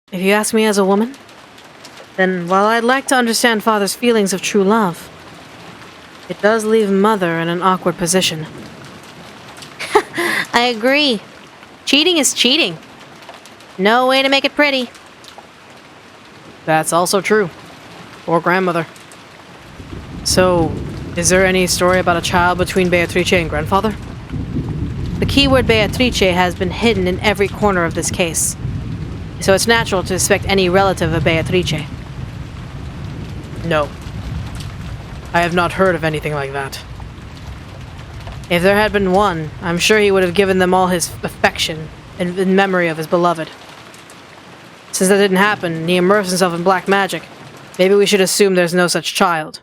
If you ask me as a woman, then while I'd like to understand Father's feelings of true love, it does leave Mother in an awkward position. I agree. Cheating is cheating. No way to make it pretty. That's also true. Or grandmother. So, is there any story about a child between Beatrice and grandfather? The keyword Beatrice has been hidden in every corner of this case, so it's natural to suspect any relative of Beatrice. No. I have not heard of anything like that. If there had been one, I'm sure he would have given them all his affection in memory of his beloved. Since that didn't happen, and he immersed himself in black magic, maybe we should assume there's no such child.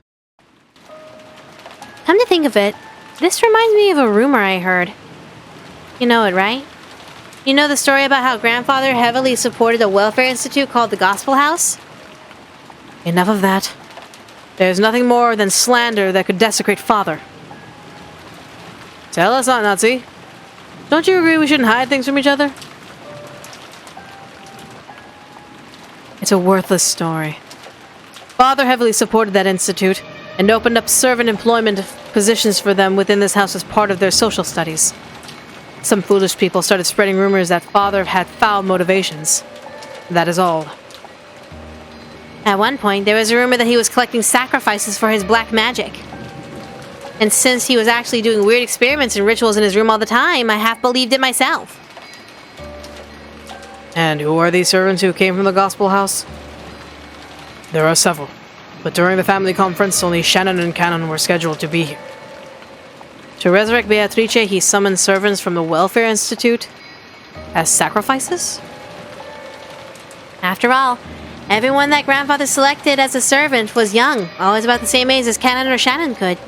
Come to think of it, this reminds me of a rumor I heard. You know it, right? You know the story about how grandfather heavily supported a welfare institute called the Gospel House? Enough of that. There's nothing more than slander that could desecrate Father. Tell us, Aunt Nazi. Don't you agree we shouldn't hide things from each other? It's a worthless story. Father heavily supported that institute and opened up servant employment positions for them within this house as part of their social studies. Some foolish people started spreading rumors that Father had foul motivations. That is all. At one point, there was a rumor that he was collecting sacrifices for his black magic. And since he was actually doing weird experiments and rituals in his room all the time, I half believed it myself. And who are these servants who came from the Gospel House? There are several, but during the family conference, only Shannon and Cannon were scheduled to be here. To resurrect Beatrice, he summoned servants from the Welfare Institute as sacrifices? After all, everyone that grandfather selected as a servant was young, always about the same age as Cannon or Shannon could.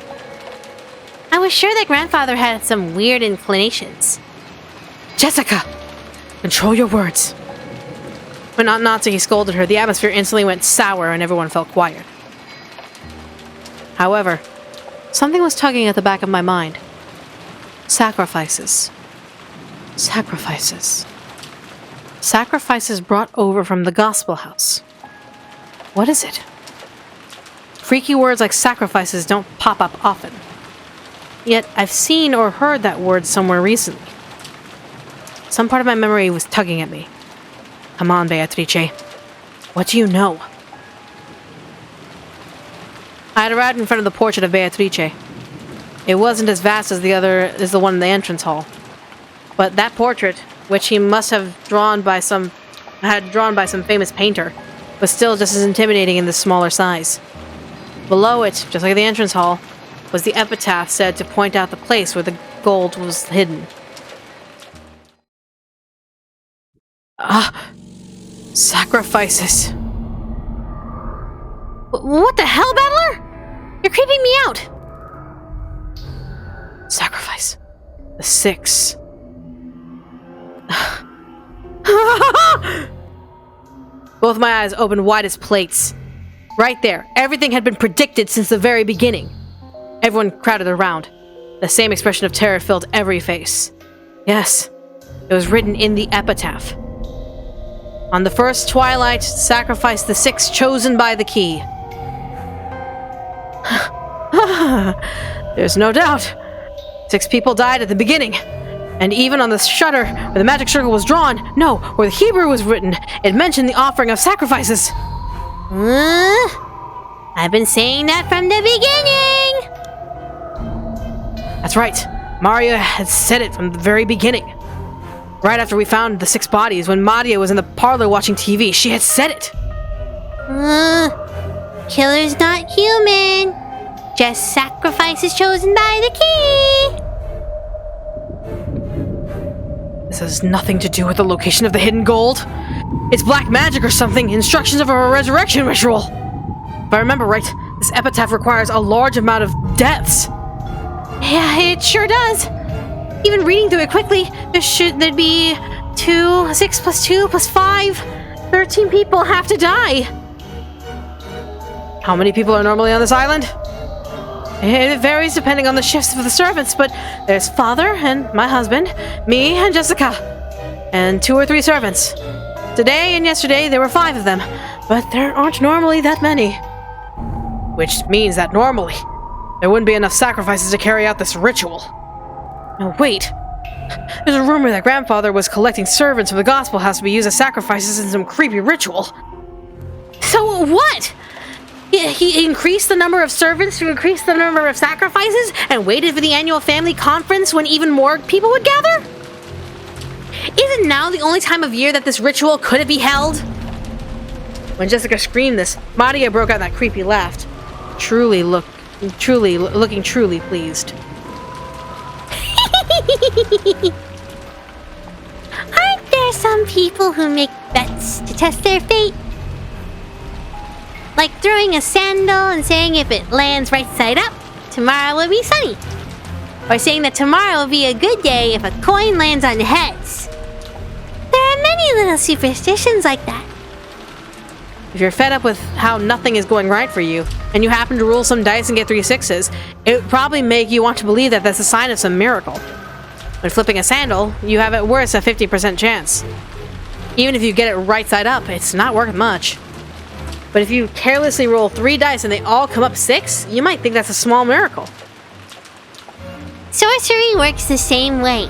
I was sure that grandfather had some weird inclinations. Jessica! Control your words. When Aunt Nazi scolded her, the atmosphere instantly went sour and everyone felt quiet. However, something was tugging at the back of my mind. Sacrifices. Sacrifices. Sacrifices brought over from the Gospel House. What is it? Freaky words like sacrifices don't pop up often. Yet I've seen or heard that word somewhere recently. Some part of my memory was tugging at me. Come on, Beatrice. What do you know? I had arrived in front of the portrait of Beatrice. It wasn't as vast as the one in the entrance hall. But that portrait, which he must have drawn by some famous painter, was still just as intimidating in this smaller size. Below it, just like the entrance hall, was the epitaph said to point out the place where the gold was hidden. Sacrifices. What the hell, Battler? You're creeping me out! Sacrifice. The 6. Both my eyes opened wide as plates. Right there, everything had been predicted since the very beginning. Everyone crowded around. The same expression of terror filled every face. Yes, it was written in the epitaph. On the first twilight, sacrifice the 6 chosen by the key. There's no doubt. 6 people died at the beginning. And even on the shutter where the magic circle was drawn, no, where the Hebrew was written, it mentioned the offering of sacrifices. I've been saying that from the beginning! That's right. Maria had said it from the very beginning. Right after we found the 6 bodies, when Maria was in the parlor watching TV, she had said it. Killer's not human. Just sacrifices chosen by the key. This has nothing to do with the location of the hidden gold. It's black magic or something, instructions of a resurrection ritual. If I remember right, this epitaph requires a large amount of deaths. Yeah, it sure does. Even reading through it quickly, there'd be 2, 6 plus 2 plus 5. 13 people have to die. How many people are normally on this island? It varies depending on the shifts of the servants, but there's Father and my husband, me and Jessica, and 2 or 3 servants. Today and yesterday there were 5 of them, but there aren't normally that many. Which means that normally, there wouldn't be enough sacrifices to carry out this ritual. No, wait. There's a rumor that Grandfather was collecting servants from the Gospel House to be used as sacrifices in some creepy ritual. So what? He increased the number of servants to increase the number of sacrifices and waited for the annual family conference when even more people would gather? Isn't now the only time of year that this ritual could be held? When Jessica screamed this, Maria broke out that creepy laugh, looking truly pleased. Aren't there some people who make bets to test their fate? Like throwing a sandal and saying if it lands right side up, tomorrow will be sunny. Or saying that tomorrow will be a good day if a coin lands on heads. There are many little superstitions like that. If you're fed up with how nothing is going right for you, and you happen to roll some dice and get 3 6s, it would probably make you want to believe that that's a sign of some miracle. When flipping a sandal, you have at worst a 50% chance. Even if you get it right side up, it's not worth much. But if you carelessly roll 3 dice and they all come up 6, you might think that's a small miracle. Sorcery works the same way.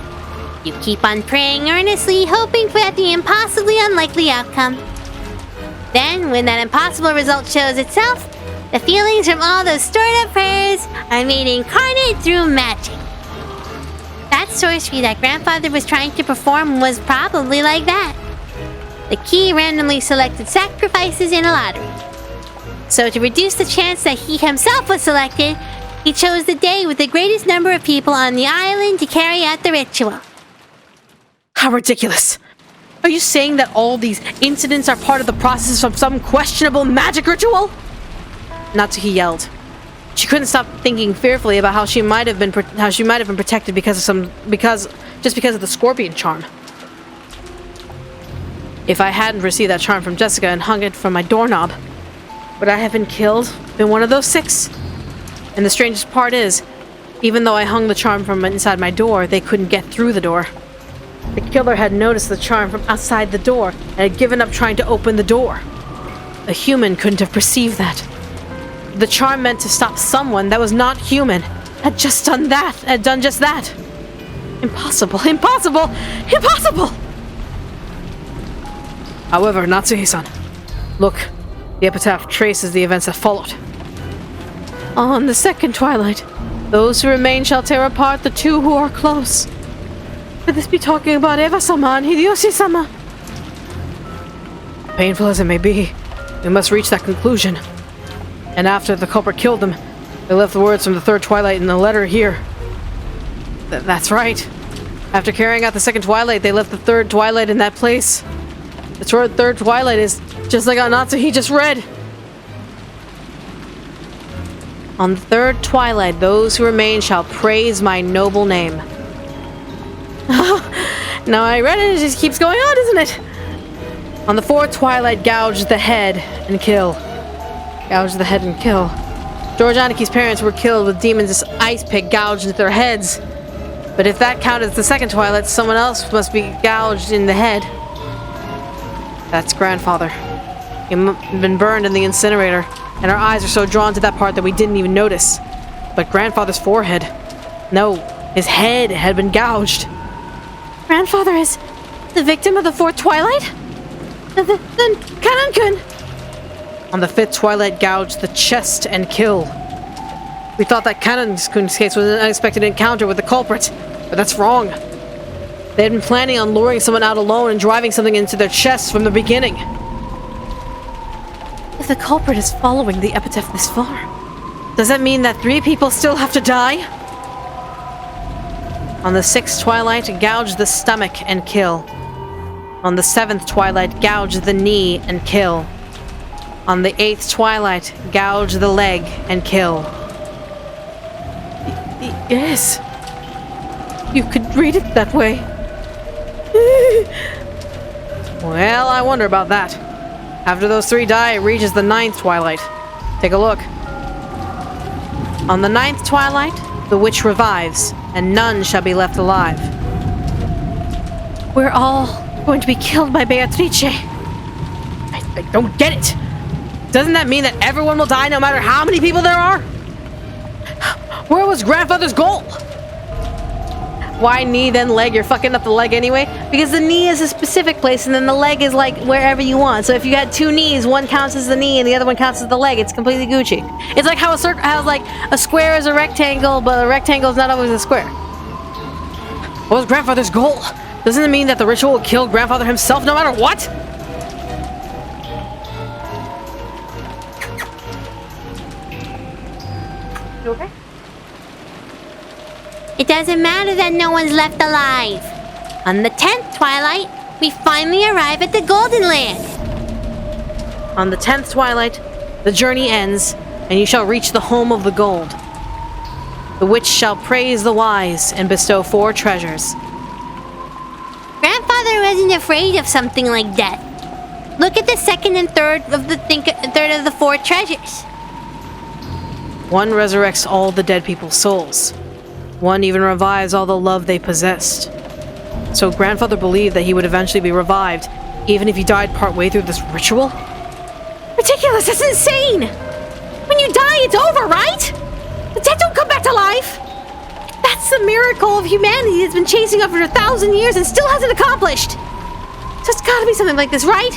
You keep on praying earnestly, hoping for the impossibly unlikely outcome. Then, when that impossible result shows itself, the feelings from all those stored up prayers are made incarnate through magic. That sorcery that Grandfather was trying to perform was probably like that. The key randomly selected sacrifices in a lottery. So to reduce the chance that he himself was selected, he chose the day with the greatest number of people on the island to carry out the ritual. How ridiculous! Are you saying that all these incidents are part of the process of some questionable magic ritual? Natsuki yelled. She couldn't stop thinking fearfully about how she might have been protected because of the scorpion charm. If I hadn't received that charm from Jessica and hung it from my doorknob, would I have been killed? Been one of those 6? And the strangest part is, even though I hung the charm from inside my door, they couldn't get through the door. The killer had noticed the charm from outside the door and had given up trying to open the door. A human couldn't have perceived that. The charm meant to stop someone that was not human had just done just that. Impossible, impossible, impossible! However, Natsuhi-san, look, the epitaph traces the events that followed. On the second twilight, those who remain shall tear apart the 2 who are close. Could this be talking about Eva-sama and Hideyoshi-sama? Painful as it may be, we must reach that conclusion. And after the culprit killed them, they left the words from the third twilight in the letter here. That's right. After carrying out the second twilight, they left the third twilight in that place. The third twilight is just like Natsuhi just read. On the third twilight, those who remain shall praise my noble name. Now I read it just keeps going on, isn't it? On the fourth twilight, gouge the head and kill. Gouge the head and kill. George Aniki's parents were killed with demons' ice pick gouged into their heads. But if that counted as the second twilight, someone else must be gouged in the head. That's Grandfather. He'd been burned in the incinerator, and our eyes are so drawn to that part that we didn't even notice. But Grandfather's forehead... No, his head had been gouged. Grandfather is the victim of the fourth twilight? Then Kanan-kun! On the fifth twilight, gouge the chest and kill. We thought that Kanan-kun's case was an unexpected encounter with the culprit, but that's wrong. They had been planning on luring someone out alone and driving something into their chest from the beginning. If the culprit is following the epitaph this far, does that mean that 3 people still have to die? On the sixth twilight, gouge the stomach and kill. On the seventh twilight, gouge the knee and kill. On the eighth twilight, gouge the leg and kill. Yes. You could read it that way. Well, I wonder about that. After those 3 die, it reaches the ninth twilight. Take a look. On the ninth twilight, the witch revives, and none shall be left alive. We're all going to be killed by Beatrice. I don't get it. Doesn't that mean that everyone will die no matter how many people there are? Where was grandfather's goal? Why knee then leg? You're fucking up the leg anyway. Because the knee is a specific place and then the leg is like wherever you want. So if you had two knees, one counts as the knee and the other one counts as the leg. It's completely Gucci. It's like how a square is a rectangle, but a rectangle is not always a square. What was grandfather's goal? Doesn't it mean that the ritual will kill grandfather himself no matter what? You okay? It doesn't matter that no one's left alive. On the 10th twilight, we finally arrive at the Golden Land. On the 10th twilight, the journey ends, and you shall reach the home of the gold. The witch shall praise the wise and bestow 4 treasures. Grandfather wasn't afraid of something like death. Look at the second and third of the 4 treasures. One resurrects all the dead people's souls. One even revives all the love they possessed. So grandfather believed that he would eventually be revived, even if he died partway through this ritual? Ridiculous, that's insane! When you die, it's over, right? The dead don't come back to life! That's the miracle of humanity that's been chasing after 1,000 years and still hasn't accomplished! So it's gotta be something like this, right?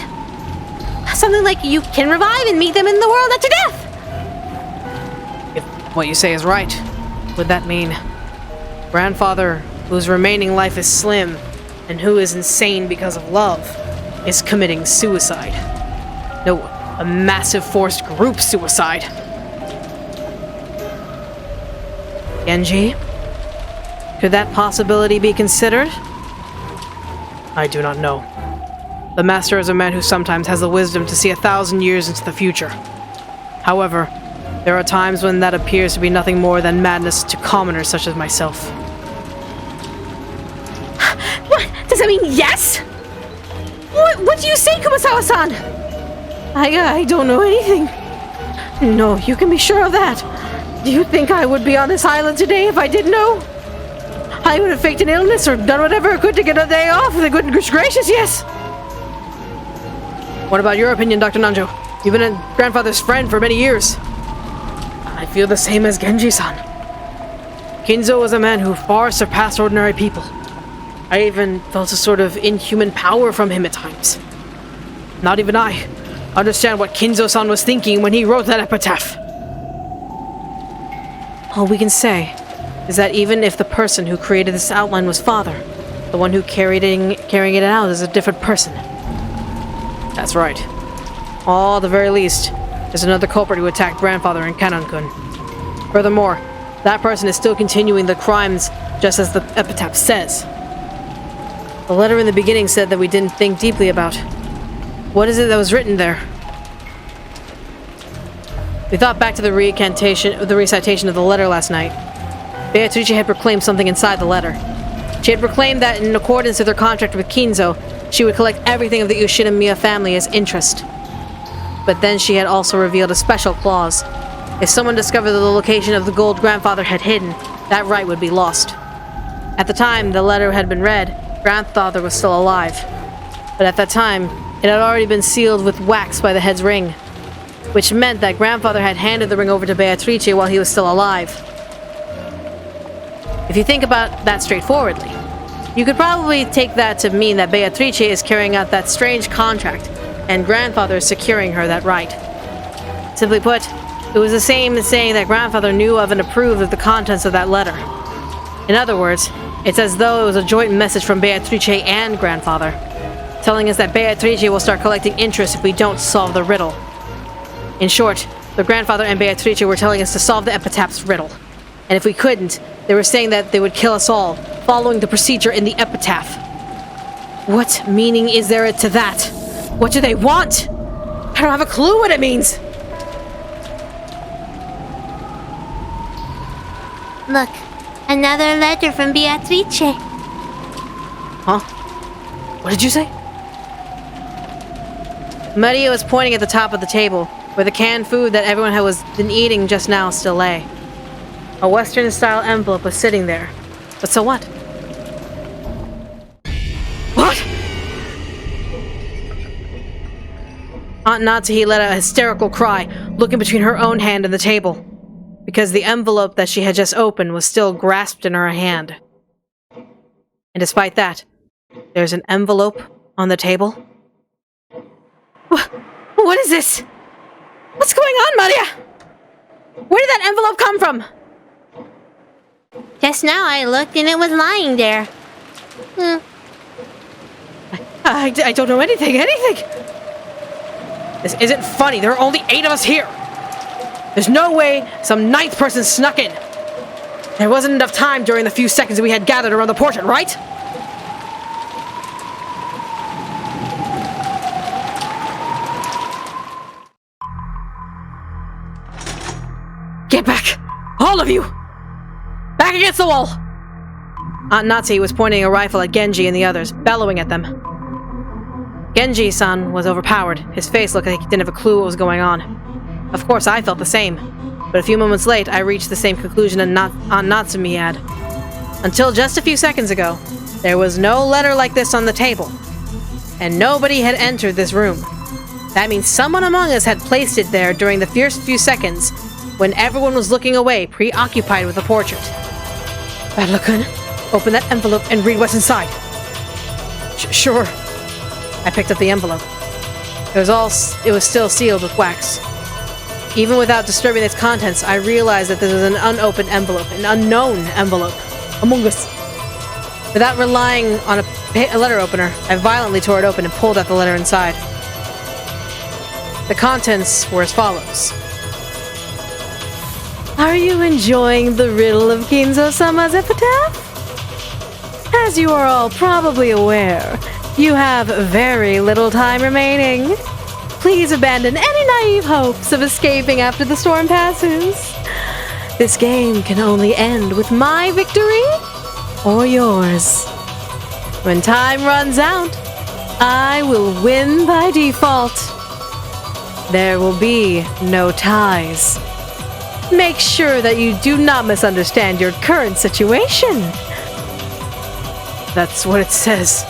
Something like you can revive and meet them in the world after death! If what you say is right, would that mean grandfather, whose remaining life is slim, and who is insane because of love, is committing suicide? No, a massive forced group suicide. Genji? Could that possibility be considered? I do not know. The master is a man who sometimes has the wisdom to see 1,000 years into the future. However, there are times when that appears to be nothing more than madness to commoners such as myself. What? Does that mean yes? What do you say, Kumasawa-san? I don't know anything. No, you can be sure of that. Do you think I would be on this island today if I didn't know? I would have faked an illness or done whatever I could to get a day off. The goodness gracious, yes. What about your opinion, Dr. Nanjo? You've been a grandfather's friend for many years. I feel the same as Genji-san. Kinzo was a man who far surpassed ordinary people. I even felt a sort of inhuman power from him at times. Not even I understand what Kinzo-san was thinking when he wrote that epitaph. All we can say is that even if the person who created this outline was father, the one who carrying it out is a different person. That's right. All at the very least, there's another culprit who attacked grandfather in Kanon-kun. Furthermore, that person is still continuing the crimes just as the epitaph says. The letter in the beginning said that we didn't think deeply about. What is it that was written there? We thought back to the recitation of the letter last night. Beatrice had proclaimed something inside the letter. She had proclaimed that in accordance with her contract with Kinzo, she would collect everything of the Ushinomiya family as interest. But then she had also revealed a special clause. If someone discovered the location of the gold grandfather had hidden, that right would be lost. At the time the letter had been read, grandfather was still alive. But at that time, it had already been sealed with wax by the head's ring, which meant that grandfather had handed the ring over to Beatrice while he was still alive. If you think about that straightforwardly, you could probably take that to mean that Beatrice is carrying out that strange contract, and grandfather is securing her that right. Simply put, it was the same as saying that grandfather knew of and approved of the contents of that letter. In other words, it's as though it was a joint message from Beatrice and grandfather, telling us that Beatrice will start collecting interest if we don't solve the riddle. In short, the grandfather and Beatrice were telling us to solve the epitaph's riddle. And if we couldn't, they were saying that they would kill us all, following the procedure in the epitaph. What meaning is there to that? What do they want? I don't have a clue what it means. Look, another letter from Beatrice. Huh? What did you say? Maria was pointing at the top of the table, where the canned food that everyone had been eating just now still lay. A Western-style envelope was sitting there. But so what? What? Aunt Natsuhi let out a hysterical cry, looking between her own hand and the table, because the envelope that she had just opened was still grasped in her hand. And despite that, there's an envelope on the table. What is this? What's going on, Maria? Where did that envelope come from? Just now I looked and it was lying there. I don't know anything. This isn't funny. There are only 8 of us here. There's no way some 9th person snuck in. There wasn't enough time during the few seconds that we had gathered around the portrait, right? Get back! All of you! Back against the wall! Aunt Natsuhi was pointing a rifle at Genji and the others, bellowing at them. Genji-san was overpowered. His face looked like he didn't have a clue what was going on. Of course, I felt the same. But a few moments late, I reached the same conclusion Aunt Natsuhi had. Until just a few seconds ago, there was no letter like this on the table. And nobody had entered this room. That means someone among us had placed it there during the first few seconds when everyone was looking away, preoccupied with the portrait. Battle-kun, open that envelope and read what's inside. Sure. I picked up the envelope. It was still sealed with wax. Even without disturbing its contents, I realized that this was an unopened envelope, an unknown envelope. Among Us. Without relying on a letter opener, I violently tore it open and pulled out the letter inside. The contents were as follows. Are you enjoying the riddle of Kinzo-sama's epitaph? As you are all probably aware, you have very little time remaining. Please abandon any naive hopes of escaping after the storm passes. This game can only end with my victory or yours. When time runs out, I will win by default. There will be no ties. Make sure that you do not misunderstand your current situation. That's what it says.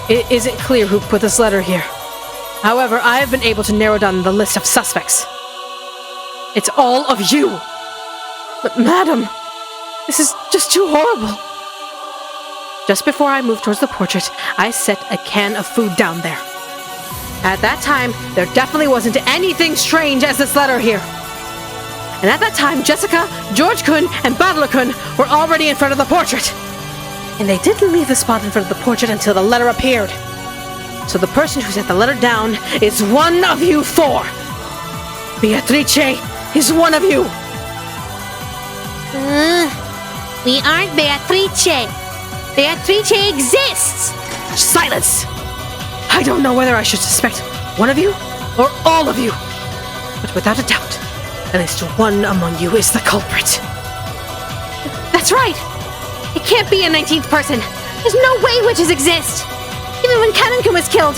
It isn't clear who put this letter here. However, I have been able to narrow down the list of suspects. It's all of you! But madam, this is just too horrible. Just before I moved towards the portrait, I set a can of food down there. At that time, there definitely wasn't anything strange as this letter here. And at that time, Jessica, George-kun, and Badler-kun were already in front of the portrait. And they didn't leave the spot in front of the portrait until the letter appeared. So the person who set the letter down is one of you 4. Beatrice is one of you. We aren't Beatrice. Beatrice exists. Silence! I don't know whether I should suspect one of you or all of you. But without a doubt, at least one among you is the culprit. That's right! It can't be a 19th person! There's no way witches exist! Even when Kanon-kun was killed!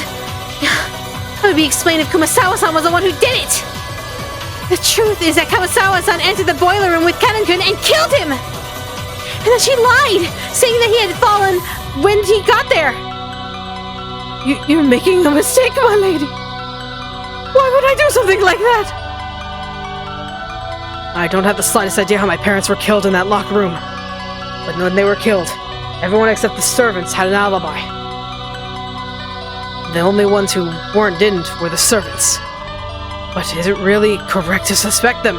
How would be explained if Kumasawa-san was the one who did it? The truth is that Kumasawa-san entered the boiler room with Kanon-kun and killed him! And then she lied, saying that he had fallen when he got there! You're making a mistake, my lady! Why would I do something like that? I don't have the slightest idea how my parents were killed in that locked room. But when they were killed, everyone except the servants had an alibi. The only ones who didn't were the servants. But is it really correct to suspect them?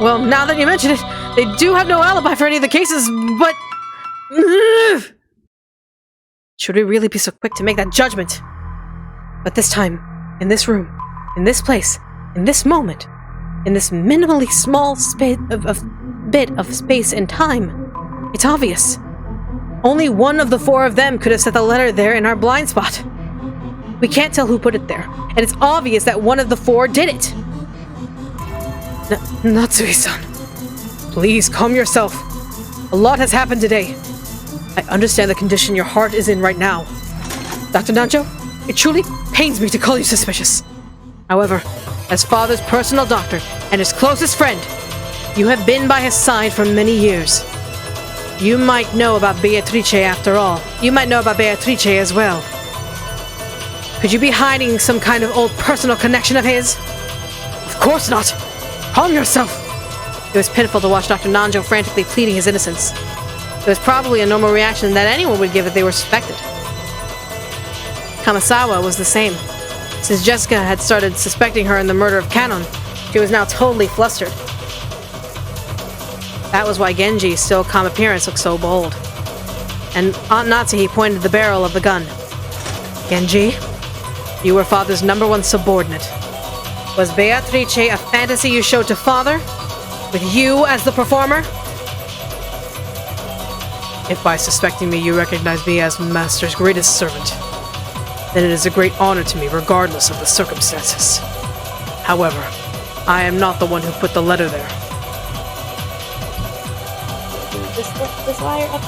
Well, now that you mention it, they do have no alibi for any of the cases, but... Should we really be so quick to make that judgment? But this time, in this room, in this place, in this moment, in this minimally small bit of space and time, it's obvious. Only one of the 4 of them could have set the letter there in our blind spot. We can't tell who put it there, and it's obvious that one of the 4 did it. Natsui-san, please calm yourself. A lot has happened today. I understand the condition your heart is in right now. Dr. Nancho, it truly pains me to call you suspicious. However, as father's personal doctor and his closest friend, you have been by his side for many years. You might know about Beatrice after all. You might know about Beatrice as well. Could you be hiding some kind of old personal connection of his? Of course not! Calm yourself! It was pitiful to watch Dr. Nanjo frantically pleading his innocence. It was probably a normal reaction that anyone would give if they were suspected. Kamisawa was the same. Since Jessica had started suspecting her in the murder of Kanon, she was now totally flustered. That was why Genji's still calm appearance looked so bold. And Aunt Natsuhi pointed the barrel of the gun. Genji, you were Father's #1 subordinate. Was Beatrice a fantasy you showed to Father? With you as the performer? If by suspecting me you recognize me as Master's greatest servant, then it is a great honor to me regardless of the circumstances. However, I am not the one who put the letter there. This wire up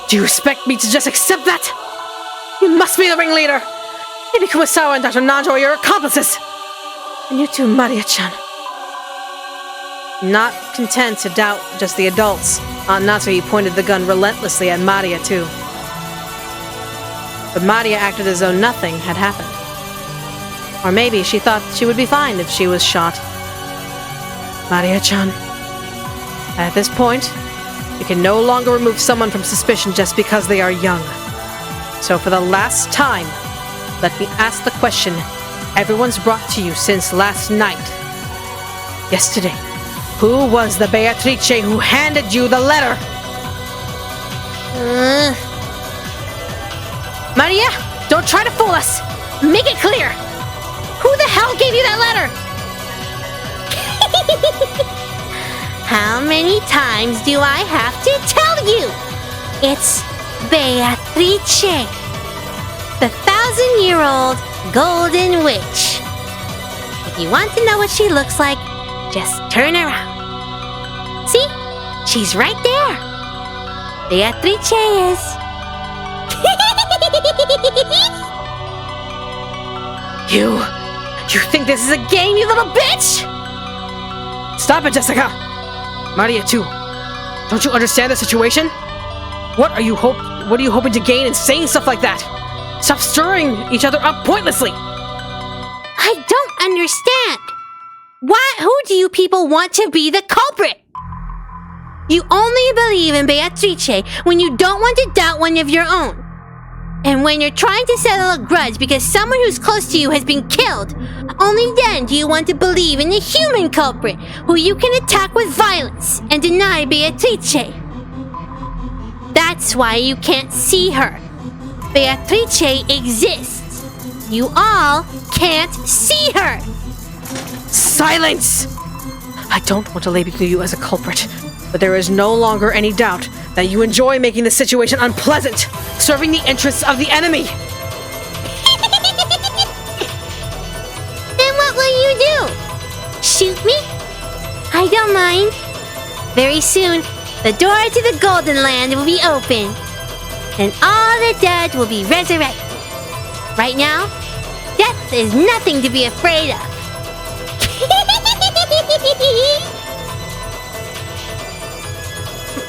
Do you expect me to just accept that? You must be the ringleader! Maybe Kumasawa and Dr. Nanjo are your accomplices! And you too, Maria-chan. Not content to doubt just the adults, Aunt Natsuhi pointed the gun relentlessly at Maria too. But Maria acted as though nothing had happened. Or maybe she thought she would be fine if she was shot. Maria-chan, at this point, you can no longer remove someone from suspicion just because they are young. So for the last time, let me ask the question everyone's brought to you since last night. Yesterday, who was the Beatrice who handed you the letter? Maria, don't try to fool us! Make it clear! Who the hell gave you that letter? How many times do I have to tell you? It's Beatrice, the 1,000-year-old golden witch. If you want to know what she looks like, just turn around. See? She's right there. Beatrice is. You think this is a game, you little bitch? Stop it, Jessica! Maria too. Don't you understand the situation? What are you hoping to gain in saying stuff like that? Stop stirring each other up pointlessly! I don't understand. Who do you people want to be the culprit? You only believe in Beatrice when you don't want to doubt one of your own. And when you're trying to settle a grudge because someone who's close to you has been killed, only then do you want to believe in the human culprit who you can attack with violence and deny Beatrice. That's why you can't see her. Beatrice exists. You all can't see her. Silence! I don't want to label you as a culprit, but there is no longer any doubt that you enjoy making the situation unpleasant, serving the interests of the enemy. Then what will you do? Shoot me? I don't mind. Very soon, the door to the Golden Land will be open, and all the dead will be resurrected. Right now, death is nothing to be afraid of.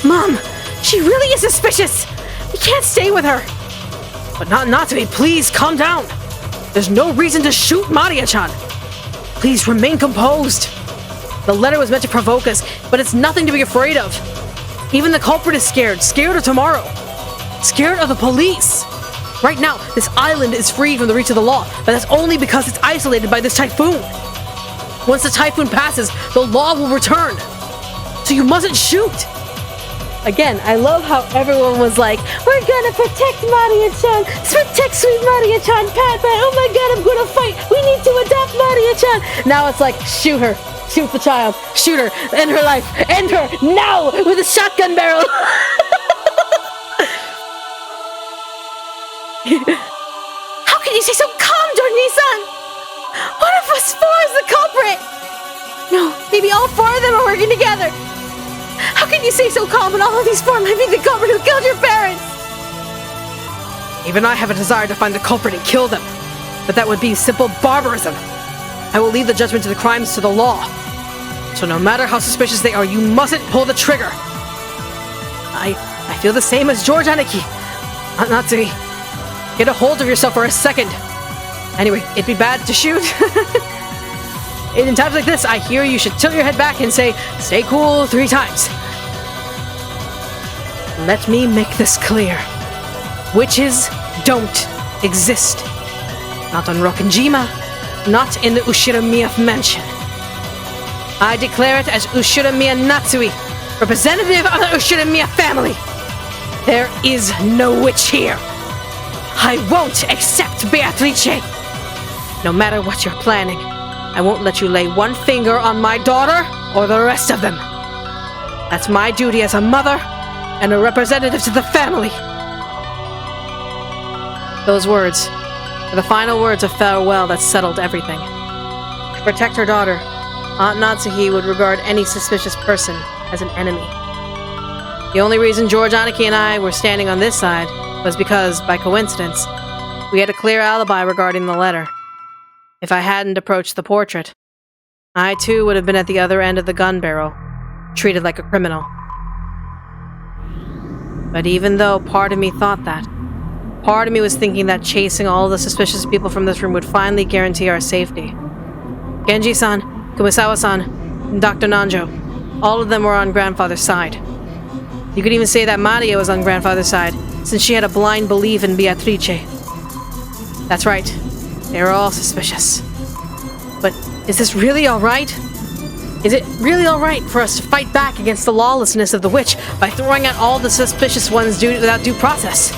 Mom, she really is suspicious. We can't stay with her. But not to me. Please, calm down. There's no reason to shoot Maria-chan. Please remain composed. The letter was meant to provoke us, but it's nothing to be afraid of. Even the culprit is scared. Scared of tomorrow. Scared of the police. Right now, this island is free from the reach of the law, but that's only because it's isolated by this typhoon. Once the typhoon passes, the law will return. So you mustn't shoot. Again, I love how everyone was like, we're gonna protect Maria-chan. Protect sweet Maria-chan. Pat. Oh my god, I'm gonna fight. We need to adopt Maria-chan. Now it's like, shoot her. Shoot the child. Shoot her. End her life. End her. Now! With a shotgun barrel. How can you stay so calm, Jordan-san? One of us four is the culprit! No, maybe all four of them are working together! How can you stay so calm when all of these four might be the culprit who killed your parents? Even I have a desire to find the culprit and kill them, but that would be simple barbarism. I will leave the judgment of the crimes to the law. So no matter how suspicious they are, you mustn't pull the trigger. I feel the same as George Aniki. Natsui, get a hold of yourself for a second. Anyway, it'd be bad to shoot. In times like this, I hear you should tilt your head back and say, "Stay cool," 3 times. Let me make this clear. Witches don't exist. Not on Rokkenjima, not in the Ushiramiya mansion. I declare it as Ushiramiya Natsui, representative of the Ushiramiya family. There is no witch here. I won't accept Beatrice. No matter what you're planning, I won't let you lay one finger on my daughter or the rest of them. That's my duty as a mother and a representative to the family. Those words were the final words of farewell that settled everything. To protect her daughter, Aunt Natsuhi would regard any suspicious person as an enemy. The only reason George Aniki and I were standing on this side was because, by coincidence, we had a clear alibi regarding the letter. If I hadn't approached the portrait, I too would have been at the other end of the gun barrel, treated like a criminal. But even though part of me thought that, part of me was thinking that chasing all the suspicious people from this room would finally guarantee our safety. Genji-san, Kumasawa-san, and Dr. Nanjo, all of them were on grandfather's side. You could even say that Maria was on grandfather's side, since she had a blind belief in Beatrice. That's right, they were all suspicious. But is this really alright? Is it really alright for us to fight back against the lawlessness of the witch by throwing out all the suspicious ones without due process?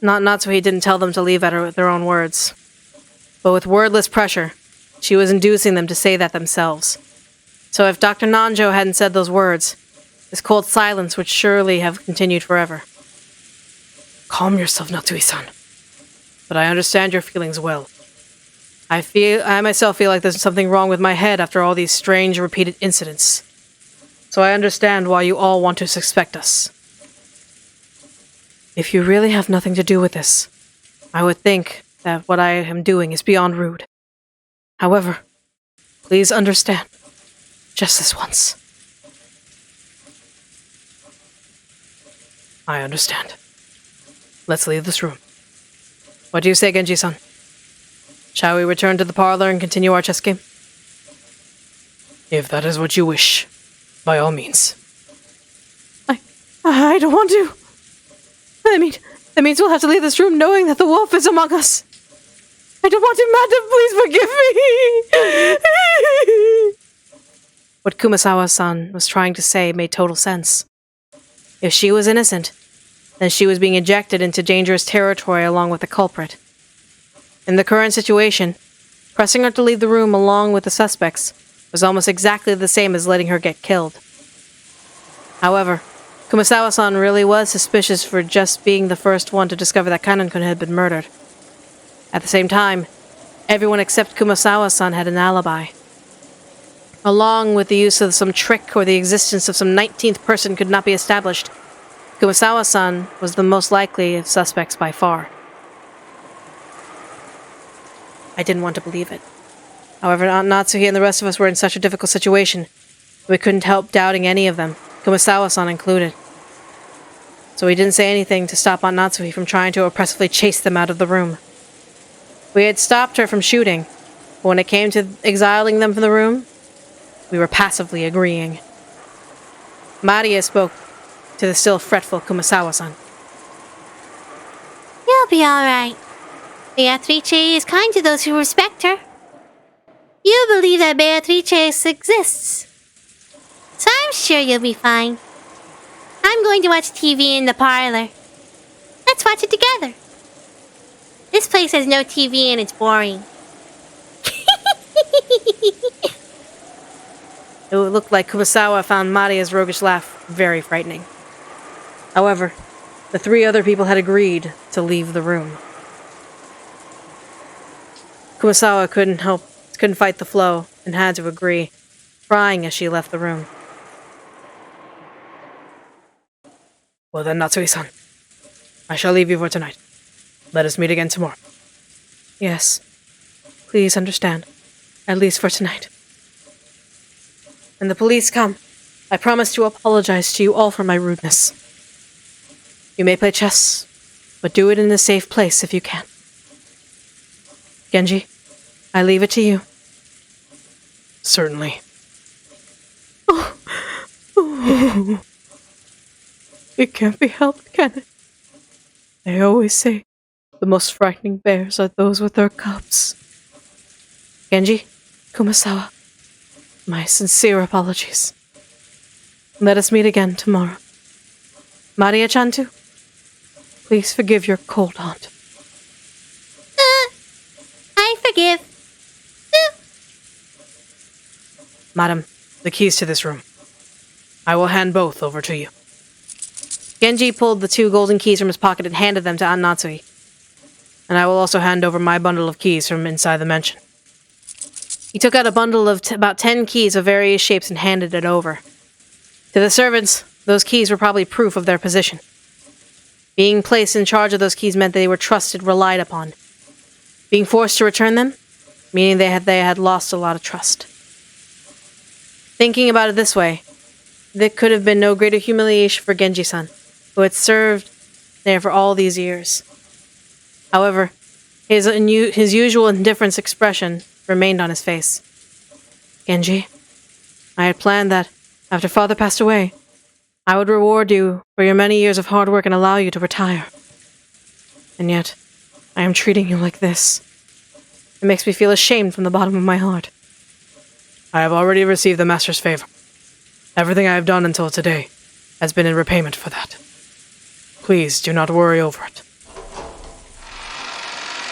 Natsuhi didn't tell them to leave at their own words. But with wordless pressure, she was inducing them to say that themselves. So if Dr. Nanjo hadn't said those words, this cold silence would surely have continued forever. Calm yourself, Natsui-san. But I understand your feelings well. I myself feel like there's something wrong with my head after all these strange, repeated incidents. So I understand why you all want to suspect us. If you really have nothing to do with this, I would think that what I am doing is beyond rude. However, please understand, just this once. I understand. Let's leave this room. What do you say, Genji-san? Shall we return to the parlor and continue our chess game? If that is what you wish, by all means. I don't want to. That means we'll have to leave this room knowing that the wolf is among us. I don't want to, madam, please forgive me. What Kumasawa-san was trying to say made total sense. If she was innocent, then she was being ejected into dangerous territory along with the culprit. In the current situation, pressing her to leave the room along with the suspects was almost exactly the same as letting her get killed. However, Kumasawa-san really was suspicious for just being the first one to discover that Kanon-kun had been murdered. At the same time, everyone except Kumasawa-san had an alibi. Along with the use of some trick or the existence of some 19th person could not be established, Kumasawa-san was the most likely of suspects by far. I didn't want to believe it. However, Aunt Natsuhi and the rest of us were in such a difficult situation, we couldn't help doubting any of them, Kumasawa-san included. So we didn't say anything to stop Aunt Natsuhi from trying to oppressively chase them out of the room. We had stopped her from shooting, but when it came to exiling them from the room, we were passively agreeing. Maria spoke to the still fretful Kumasawa-san. You'll be alright. Beatrice is kind to those who respect her. You believe that Beatrice exists. So I'm sure you'll be fine. I'm going to watch TV in the parlor. Let's watch it together. This place has no TV and it's boring. It looked like Kumasawa found Maria's roguish laugh very frightening. However, the 3 other people had agreed to leave the room. Kumasawa couldn't fight the flow and had to agree, crying as she left the room. Well then, Natsui-san, I shall leave you for tonight. Let us meet again tomorrow. Yes. Please understand. At least for tonight. when the police come, I promise to apologize to you all for my rudeness. You may play chess, but do it in a safe place if you can. Genji, I leave it to you. Certainly. It can't be helped, can it? They always say the most frightening bears are those with their cubs. Genji, Kumasawa, my sincere apologies. Let us meet again tomorrow. Maria-chan too, please forgive your cold aunt. I forgive. Madam, the keys to this room. I will hand both over to you. Genji pulled the 2 golden keys from his pocket and handed them to Aunt Natsui. And I will also hand over my bundle of keys from inside the mansion. He took out a bundle of about 10 keys of various shapes and handed it over. To the servants, those keys were probably proof of their position. Being placed in charge of those keys meant they were trusted, relied upon. Being forced to return them, meaning they had lost a lot of trust. Thinking about it this way, there could have been no greater humiliation for Genji-san, who had served there for all these years. However, his usual indifference expression remained on his face. Genji, I had planned that, after father passed away, I would reward you for your many years of hard work and allow you to retire. And yet, I am treating you like this. It makes me feel ashamed from the bottom of my heart. I have already received the master's favor. Everything I have done until today has been in repayment for that. Please do not worry over it.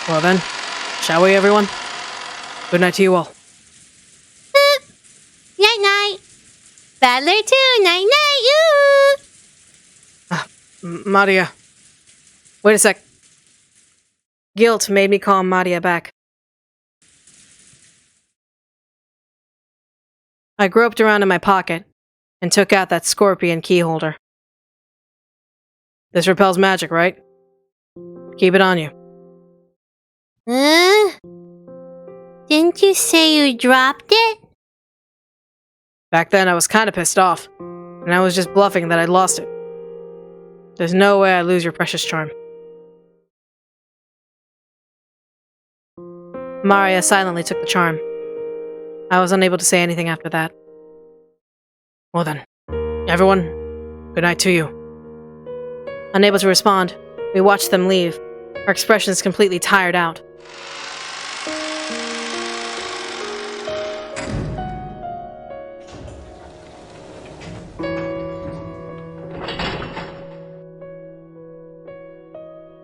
Well then, shall we, everyone? Good night to you all. Night-night. Battler 2, night-night, Maria. Wait a sec. Guilt made me call Maria back. I groped around in my pocket and took out that scorpion key holder. This repels magic, right? Keep it on you. Didn't you say you dropped it? Back then, I was kind of pissed off, and I was just bluffing that I'd lost it. There's no way I'd lose your precious charm. Maria silently took the charm. I was unable to say anything after that. Well then, everyone, good night to you. Unable to respond, we watched them leave, our expressions completely tired out.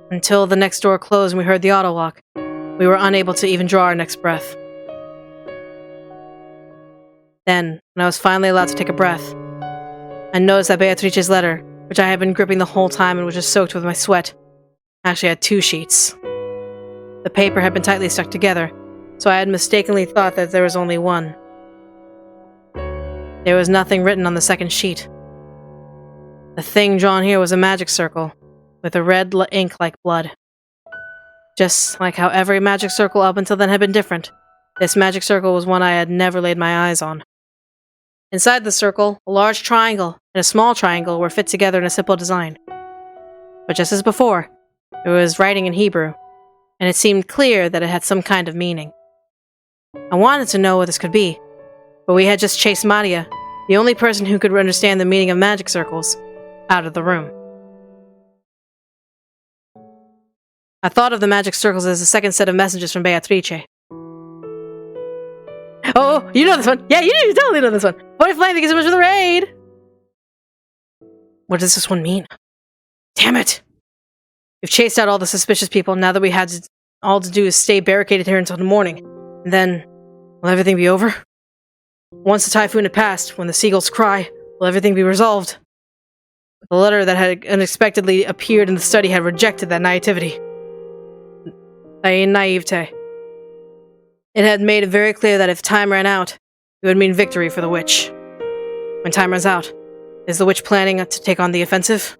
Until the next door closed and we heard the auto lock, we were unable to even draw our next breath. Then, when I was finally allowed to take a breath, I noticed that Beatrice's letter, which I had been gripping the whole time and was just soaked with my sweat, actually had 2 sheets. The paper had been tightly stuck together, so I had mistakenly thought that there was only one. There was nothing written on the second sheet. The thing drawn here was a magic circle, with a red ink like blood. Just like how every magic circle up until then had been different, this magic circle was one I had never laid my eyes on. Inside the circle, a large triangle and a small triangle were fit together in a simple design. But just as before, there was writing in Hebrew, and it seemed clear that it had some kind of meaning. I wanted to know what this could be, but we had just chased Maria, the only person who could understand the meaning of magic circles, out of the room. I thought of the magic circles as a second set of messages from Beatrice. Oh, you know this one! Yeah, you totally know this one! What if flying thank you so much for the raid! What does this one mean? Damn it! We've chased out all the suspicious people, now that we had all to do is stay barricaded here until the morning. And then, will everything be over? Once the typhoon had passed, when the seagulls cry, will everything be resolved? The letter that had unexpectedly appeared in the study had rejected that naivety. It had made it very clear that if time ran out, it would mean victory for the witch. When time runs out, is the witch planning to take on the offensive?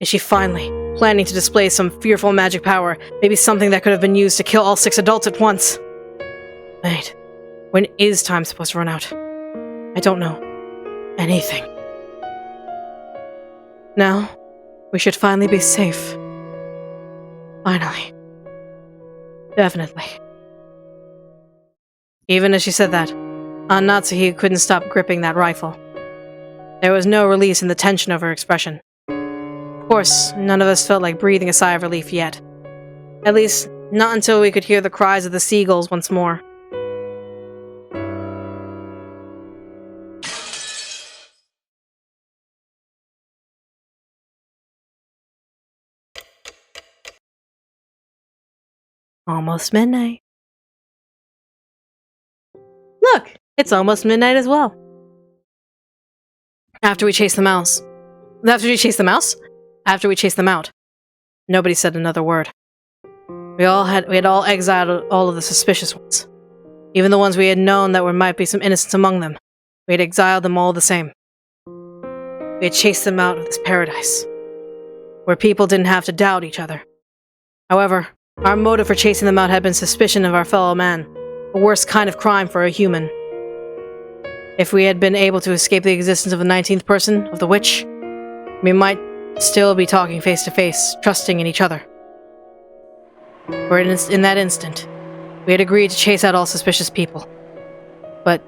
Is she finally planning to display some fearful magic power, maybe something that could have been used to kill all 6 adults at once? Wait, when is time supposed to run out? I don't know anything. Now, we should finally be safe. Finally. Definitely. Even as she said that, Aunt Natsuhi couldn't stop gripping that rifle. There was no release in the tension of her expression. Of course, none of us felt like breathing a sigh of relief yet. At least, not until we could hear the cries of the seagulls once more. Almost midnight. Look! It's almost midnight as well. After we chased the mouse. After we chased the mouse? After we chased them out. Nobody said another word. We had all exiled all of the suspicious ones. Even the ones we had known that there might be some innocence among them. We had exiled them all the same. We had chased them out of this paradise, where people didn't have to doubt each other. However, our motive for chasing them out had been suspicion of our fellow man, the worst kind of crime for a human. If we had been able to escape the existence of the 19th person, of the witch, we might still be talking face to face, trusting in each other. For in that instant, we had agreed to chase out all suspicious people. But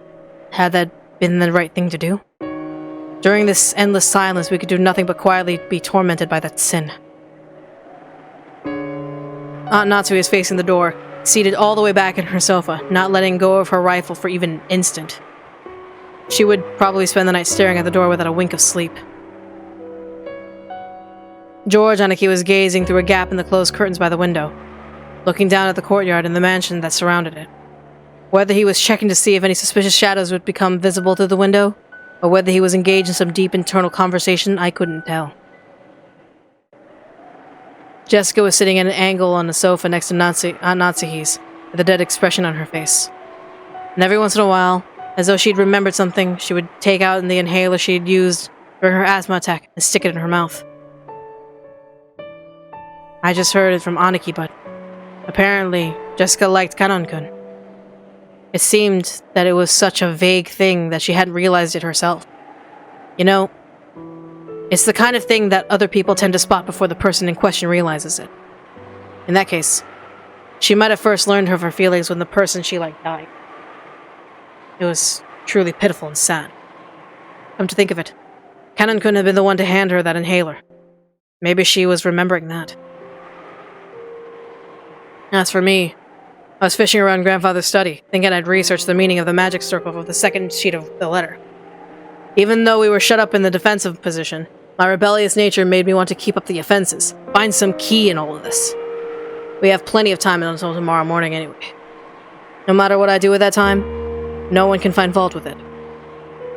had that been the right thing to do? During this endless silence, we could do nothing but quietly be tormented by that sin. Aunt Natsu is facing the door, seated all the way back in her sofa, not letting go of her rifle for even an instant. She would probably spend the night staring at the door without a wink of sleep. George Aniki was gazing through a gap in the closed curtains by the window, looking down at the courtyard and the mansion that surrounded it. Whether he was checking to see if any suspicious shadows would become visible through the window, or whether he was engaged in some deep internal conversation, I couldn't tell. Jessica was sitting at an angle on the sofa next to Aunt Natsuhi's, with a dead expression on her face. And every once in a while, as though she'd remembered something, she would take out the inhaler she'd used during her asthma attack and stick it in her mouth. I just heard it from Aniki, but apparently Jessica liked Kanon-kun. It seemed that it was such a vague thing that she hadn't realized it herself. You know, it's the kind of thing that other people tend to spot before the person in question realizes it. In that case, she might have first learned of her feelings when the person she liked died. It was truly pitiful and sad. Come to think of it, Kanon-kun had been the one to hand her that inhaler. Maybe she was remembering that. As for me, I was fishing around Grandfather's study, thinking I'd research the meaning of the magic circle of the second sheet of the letter. Even though we were shut up in the defensive position, my rebellious nature made me want to keep up the offenses, find some key in all of this. We have plenty of time until tomorrow morning anyway. No matter what I do at that time, no one can find fault with it.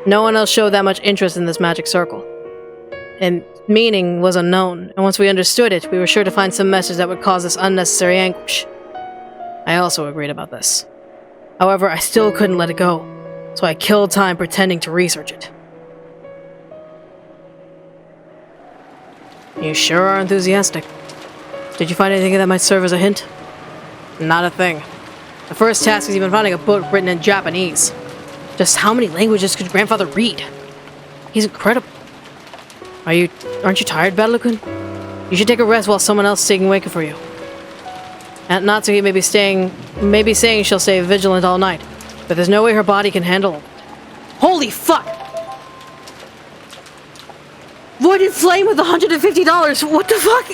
No one else showed that much interest in this magic circle. And meaning was unknown, and once we understood it, we were sure to find some message that would cause us unnecessary anguish. I also agreed about this. However, I still couldn't let it go, so I killed time pretending to research it. You sure are enthusiastic. Did you find anything that might serve as a hint? Not a thing. The first task is even finding a book written in Japanese. Just how many languages could Grandfather read? He's incredible. Aren't you tired, Battle-kun? You should take a rest while someone else is taking wake for you. Aunt Natsuhi may be saying she'll stay vigilant all night, but there's no way her body can handle it. Holy fuck! Voided Flame with $150! What the fuck?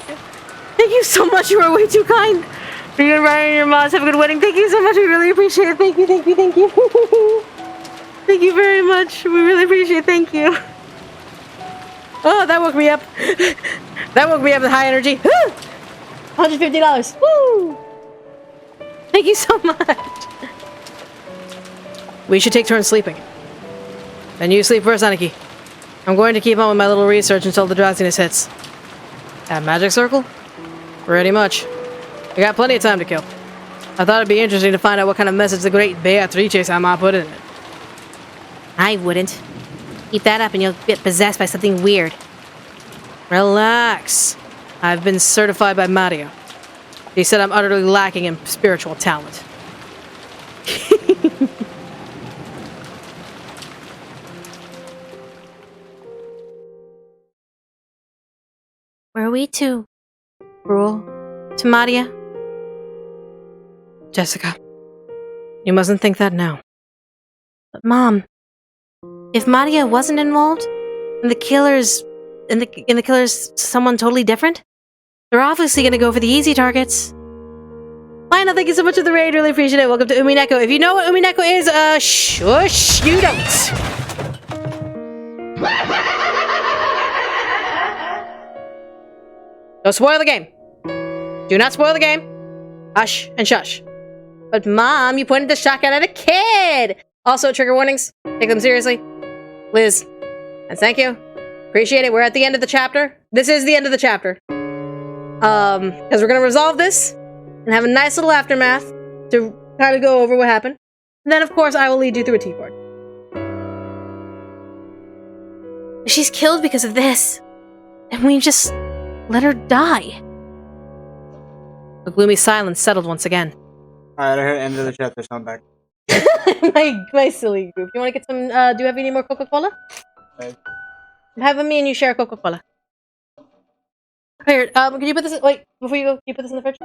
Thank you so much, you are way too kind! For you and Ryan and your moms, have a good wedding. Thank you so much, we really appreciate it. Thank you, thank you, thank you. Thank you very much, we really appreciate it, thank you. Oh, that woke me up. That woke me up with high energy. $150. Woo! Thank you so much. We should take turns sleeping. Then you sleep first, Aniki. I'm going to keep on with my little research until the drowsiness hits. That magic circle? Pretty much. We got plenty of time to kill. I thought it'd be interesting to find out what kind of message the great Beatrice-sama put in it. I wouldn't. Keep that up and you'll get possessed by something weird. Relax. I've been certified by Mario. He said I'm utterly lacking in spiritual talent. we too cruel to Maria? Jessica, you mustn't think that now. But Mom, if Maria wasn't involved, and the killer's someone totally different, they're obviously gonna go for the easy targets. Lionel, thank you so much for the raid. Really appreciate it. Welcome to Umineko. If you know what Umineko is, shush, you don't. Don't spoil the game. Do not spoil the game. Hush and shush. But Mom, you pointed the shotgun at a kid. Also, trigger warnings. Take them seriously. Liz. And thank you. Appreciate it. We're at the end of the chapter. This is the end of the chapter. Because we're going to resolve this and have a nice little aftermath to kind of go over what happened. And then, of course, I will lead you through a T-board. She's killed because of this. And we just let her die. The gloomy silence settled once again. Alright, I heard end of the chapter, so I'm back. my silly group. You want to get some, do you have any more Coca-Cola? Okay. Have me and you share Coca-Cola. Here, can you put this, wait, before you go, can you put this in the fridge?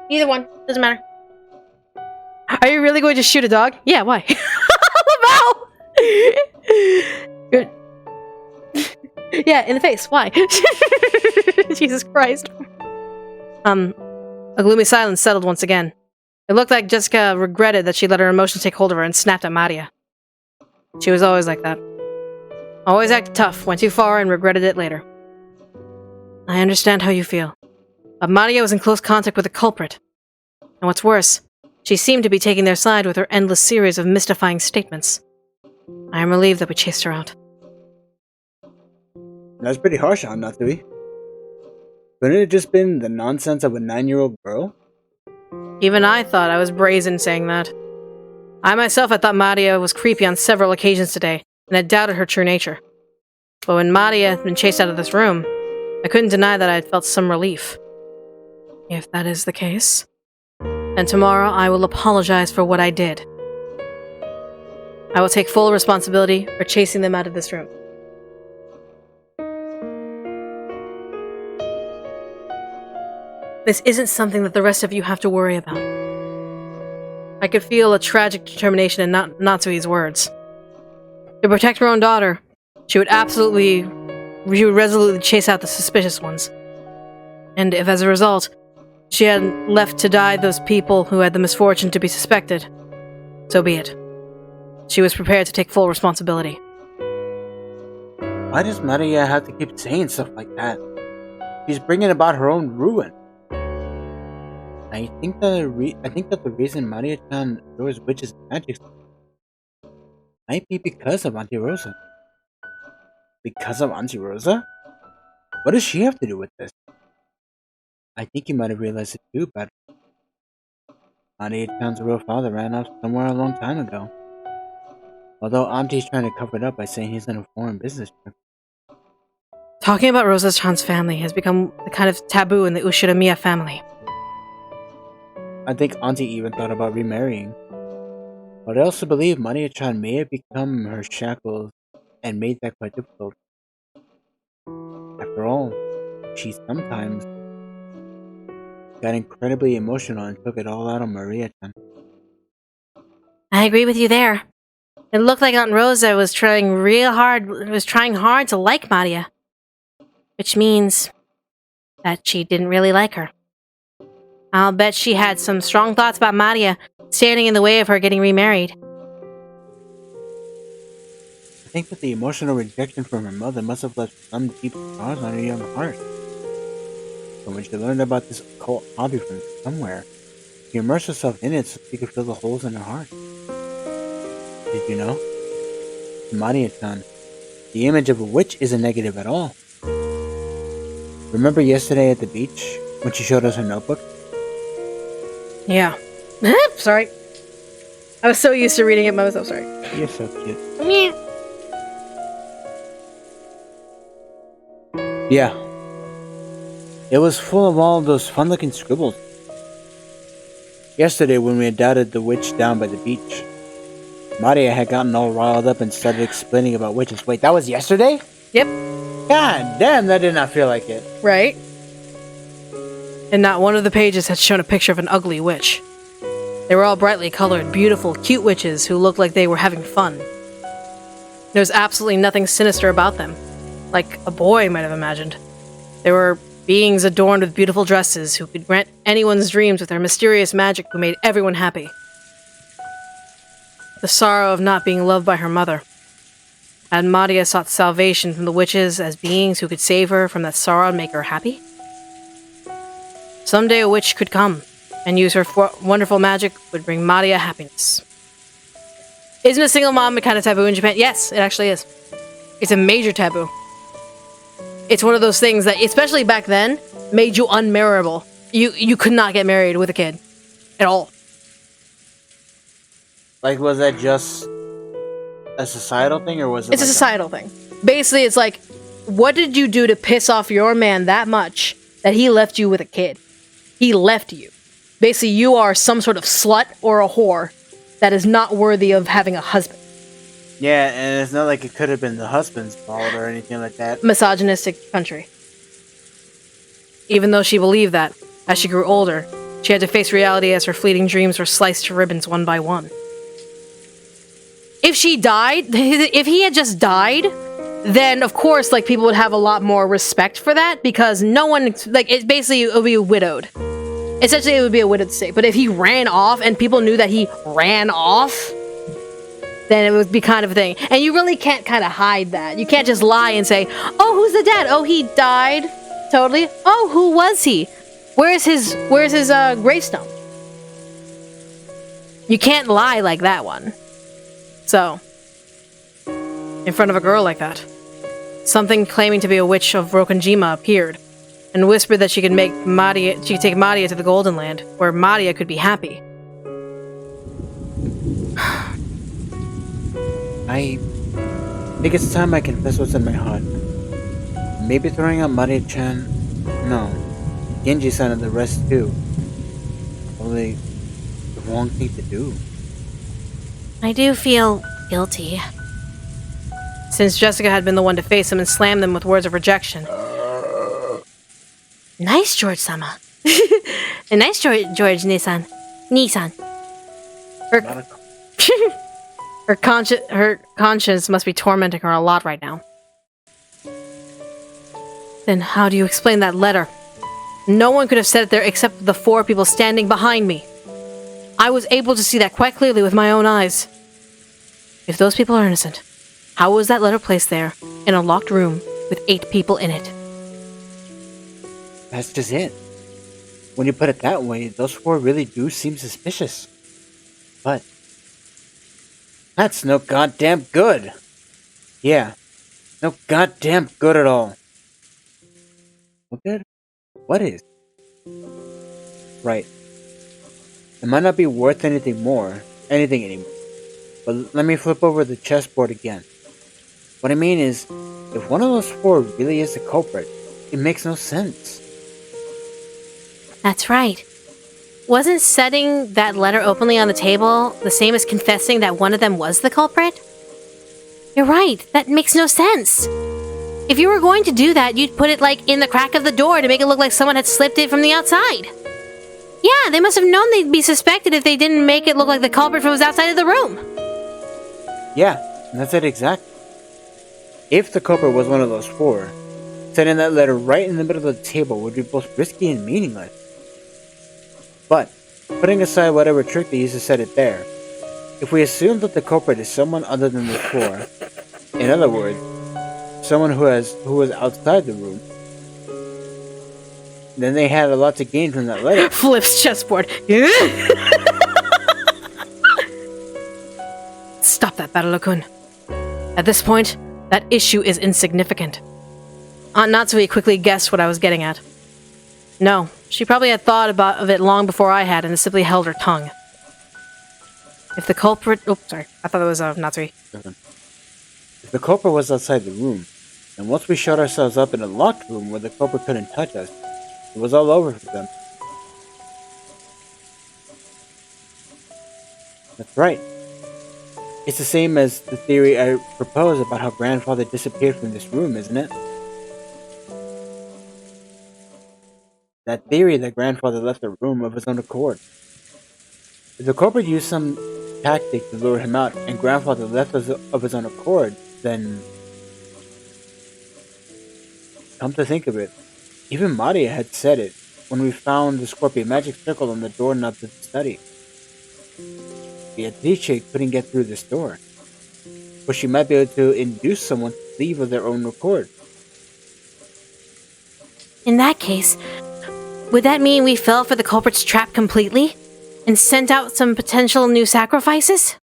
Either one, doesn't matter. Are you really going to shoot a dog? Yeah, why? Wow! Good. Yeah, in the face, why? Jesus Christ. A gloomy silence settled once again. It looked like Jessica regretted that she let her emotions take hold of her and snapped at Maria. She was always like that. Always acted tough, went too far, and regretted it later. I understand how you feel. But Maria was in close contact with the culprit. And what's worse, she seemed to be taking their side with her endless series of mystifying statements. I am relieved that we chased her out. That's pretty harsh on Natsui. Couldn't it just been the nonsense of a 9-year-old girl? Even I thought I was brazen saying that. I myself had thought Maria was creepy on several occasions today, and had doubted her true nature. But when Maria had been chased out of this room, I couldn't deny that I had felt some relief. If that is the case, then tomorrow I will apologize for what I did. I will take full responsibility for chasing them out of this room. This isn't something that the rest of you have to worry about. I could feel a tragic determination in Natsui's words. To protect her own daughter, she would resolutely chase out the suspicious ones. And if as a result, she had left to die those people who had the misfortune to be suspected, so be it. She was prepared to take full responsibility. Why does Maria have to keep saying stuff like that? She's bringing about her own ruin. I think that the reason Maria-chan adores witches and magic might be because of Auntie Rosa. Because of Auntie Rosa? What does she have to do with this? I think you might have realized it too, but Maria-chan's real father ran off somewhere a long time ago. Although Auntie's trying to cover it up by saying he's on a foreign business trip. Talking about Rosa-chan's family has become the kind of taboo in the Ushiramiya family. I think Auntie even thought about remarrying. But I also believe Maria-chan may have become her shackles and made that quite difficult. After all, she sometimes got incredibly emotional and took it all out on Maria-chan. I agree with you there. It looked like Aunt Rosa was trying hard to like Maria. Which means that she didn't really like her. I'll bet she had some strong thoughts about Maria standing in the way of her getting remarried. I think that the emotional rejection from her mother must have left some deep scars on her young heart. So when she learned about this occult hobby from somewhere, she immersed herself in it so she could fill the holes in her heart. Did you know? To Maria-chan, the image of a witch isn't negative at all. Remember yesterday at the beach when she showed us her notebook? Yeah. Sorry. I was so used to reading it myself, sorry. You're so cute. Yeah. It was full of all those fun-looking scribbles. Yesterday when we had doubted the witch down by the beach, Maria had gotten all riled up and started explaining about witches. Wait, that was yesterday? Yep. God damn, that did not feel like it. Right? And not one of the pages had shown a picture of an ugly witch. They were all brightly colored, beautiful, cute witches who looked like they were having fun. There was absolutely nothing sinister about them, like a boy might have imagined. They were beings adorned with beautiful dresses who could grant anyone's dreams with their mysterious magic who made everyone happy. The sorrow of not being loved by her mother. Had Madia sought salvation from the witches as beings who could save her from that sorrow and make her happy? Someday a witch could come and use her wonderful magic would bring Madia happiness. Isn't a single mom kind of taboo in Japan? Yes, it actually is. It's a major taboo. It's one of those things that, especially back then, made you unmarriable. You could not get married with a kid. At all. Like, was that just a societal thing, or was it? It's like a societal thing. Basically, it's like, what did you do to piss off your man that much that he left you with a kid? He left you. Basically, you are some sort of slut or a whore that is not worthy of having a husband. Yeah, and it's not like it could have been the husband's fault or anything like that. Misogynistic country. Even though she believed that, as she grew older, she had to face reality as her fleeting dreams were sliced to ribbons one by one. If she died, if he had just died, then of course, like, people would have a lot more respect for that, because no one, like, it basically it would be widowed. Essentially, it would be a widowed state. But if he ran off and people knew that he ran off, then it would be kind of a thing. And you really can't kind of hide that. You can't just lie and say, oh, who's the dad? Oh, he died. Totally. Oh, who was he? Where's his gravestone? You can't lie like that one. So, in front of a girl like that, something claiming to be a witch of Rokonjima appeared and whispered that she could take Madia to the Golden Land, where Madia could be happy. I think it's time I confess what's in my heart. Maybe throwing out Maria-chan? No. Genji-san and the rest too. Probably the wrong thing to do. I do feel guilty. Since Jessica had been the one to face them and slam them with words of rejection. Nice, George-sama. Nice, George Nisan. Her conscience must be tormenting her a lot right now. Then how do you explain that letter? No one could have said it there except the 4 people standing behind me. I was able to see that quite clearly with my own eyes. If those people are innocent, how was that letter placed there, in a locked room, with 8 people in it? That's just it. When you put it that way, those 4 really do seem suspicious. But that's no goddamn good. Yeah, no goddamn good at all. What good? What is? Right. It might not be worth anything anymore. But let me flip over the chessboard again. What I mean is, if one of those 4 really is the culprit, it makes no sense. That's right. Wasn't setting that letter openly on the table the same as confessing that one of them was the culprit? You're right, that makes no sense. If you were going to do that, you'd put it, like, in the crack of the door to make it look like someone had slipped it from the outside. Yeah, they must have known they'd be suspected if they didn't make it look like the culprit was outside of the room. Yeah, that's it exactly. If the culprit was one of those 4, sending that letter right in the middle of the table would be both risky and meaningless. But, putting aside whatever trick they used to set it there, if we assume that the culprit is someone other than the 4, in other words, someone who was outside the room, then they had a lot to gain from that letter. Flips chessboard. Stop that, Battle-kun. At this point, that issue is insignificant. Aunt Natsui quickly guessed what I was getting at. No, she probably had thought of it long before I had and simply held her tongue. If the culprit... Oh, sorry. I thought it was Natsui. If the culprit was outside the room, then once we shut ourselves up in a locked room where the culprit couldn't touch us, it was all over for them. That's right. It's the same as the theory I proposed about how grandfather disappeared from this room, isn't it? that theory that grandfather left the room of his own accord. If the culprit used some tactic to lure him out and grandfather left of his own accord, then... Come to think of it, even Maria had said it when we found the scorpion magic circle on the doorknob to the study. Beatrice couldn't get through this door, but she might be able to induce someone to leave of their own accord. In that case, would that mean we fell for the culprit's trap completely? And sent out some potential new sacrifices?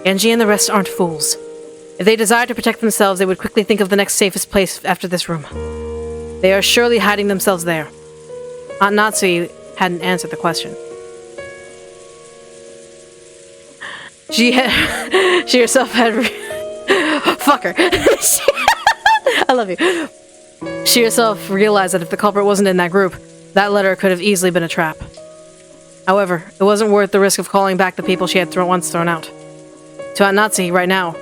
Genji and the rest aren't fools. If they desire to protect themselves, they would quickly think of the next safest place after this room. They are surely hiding themselves there. Aunt Natsu hadn't answered the question. She herself had... Fuck her. I love you. She herself realized that if the culprit wasn't in that group, that letter could have easily been a trap. However, it wasn't worth the risk of calling back the people she had once thrown out. To Aunt Natsu, right now,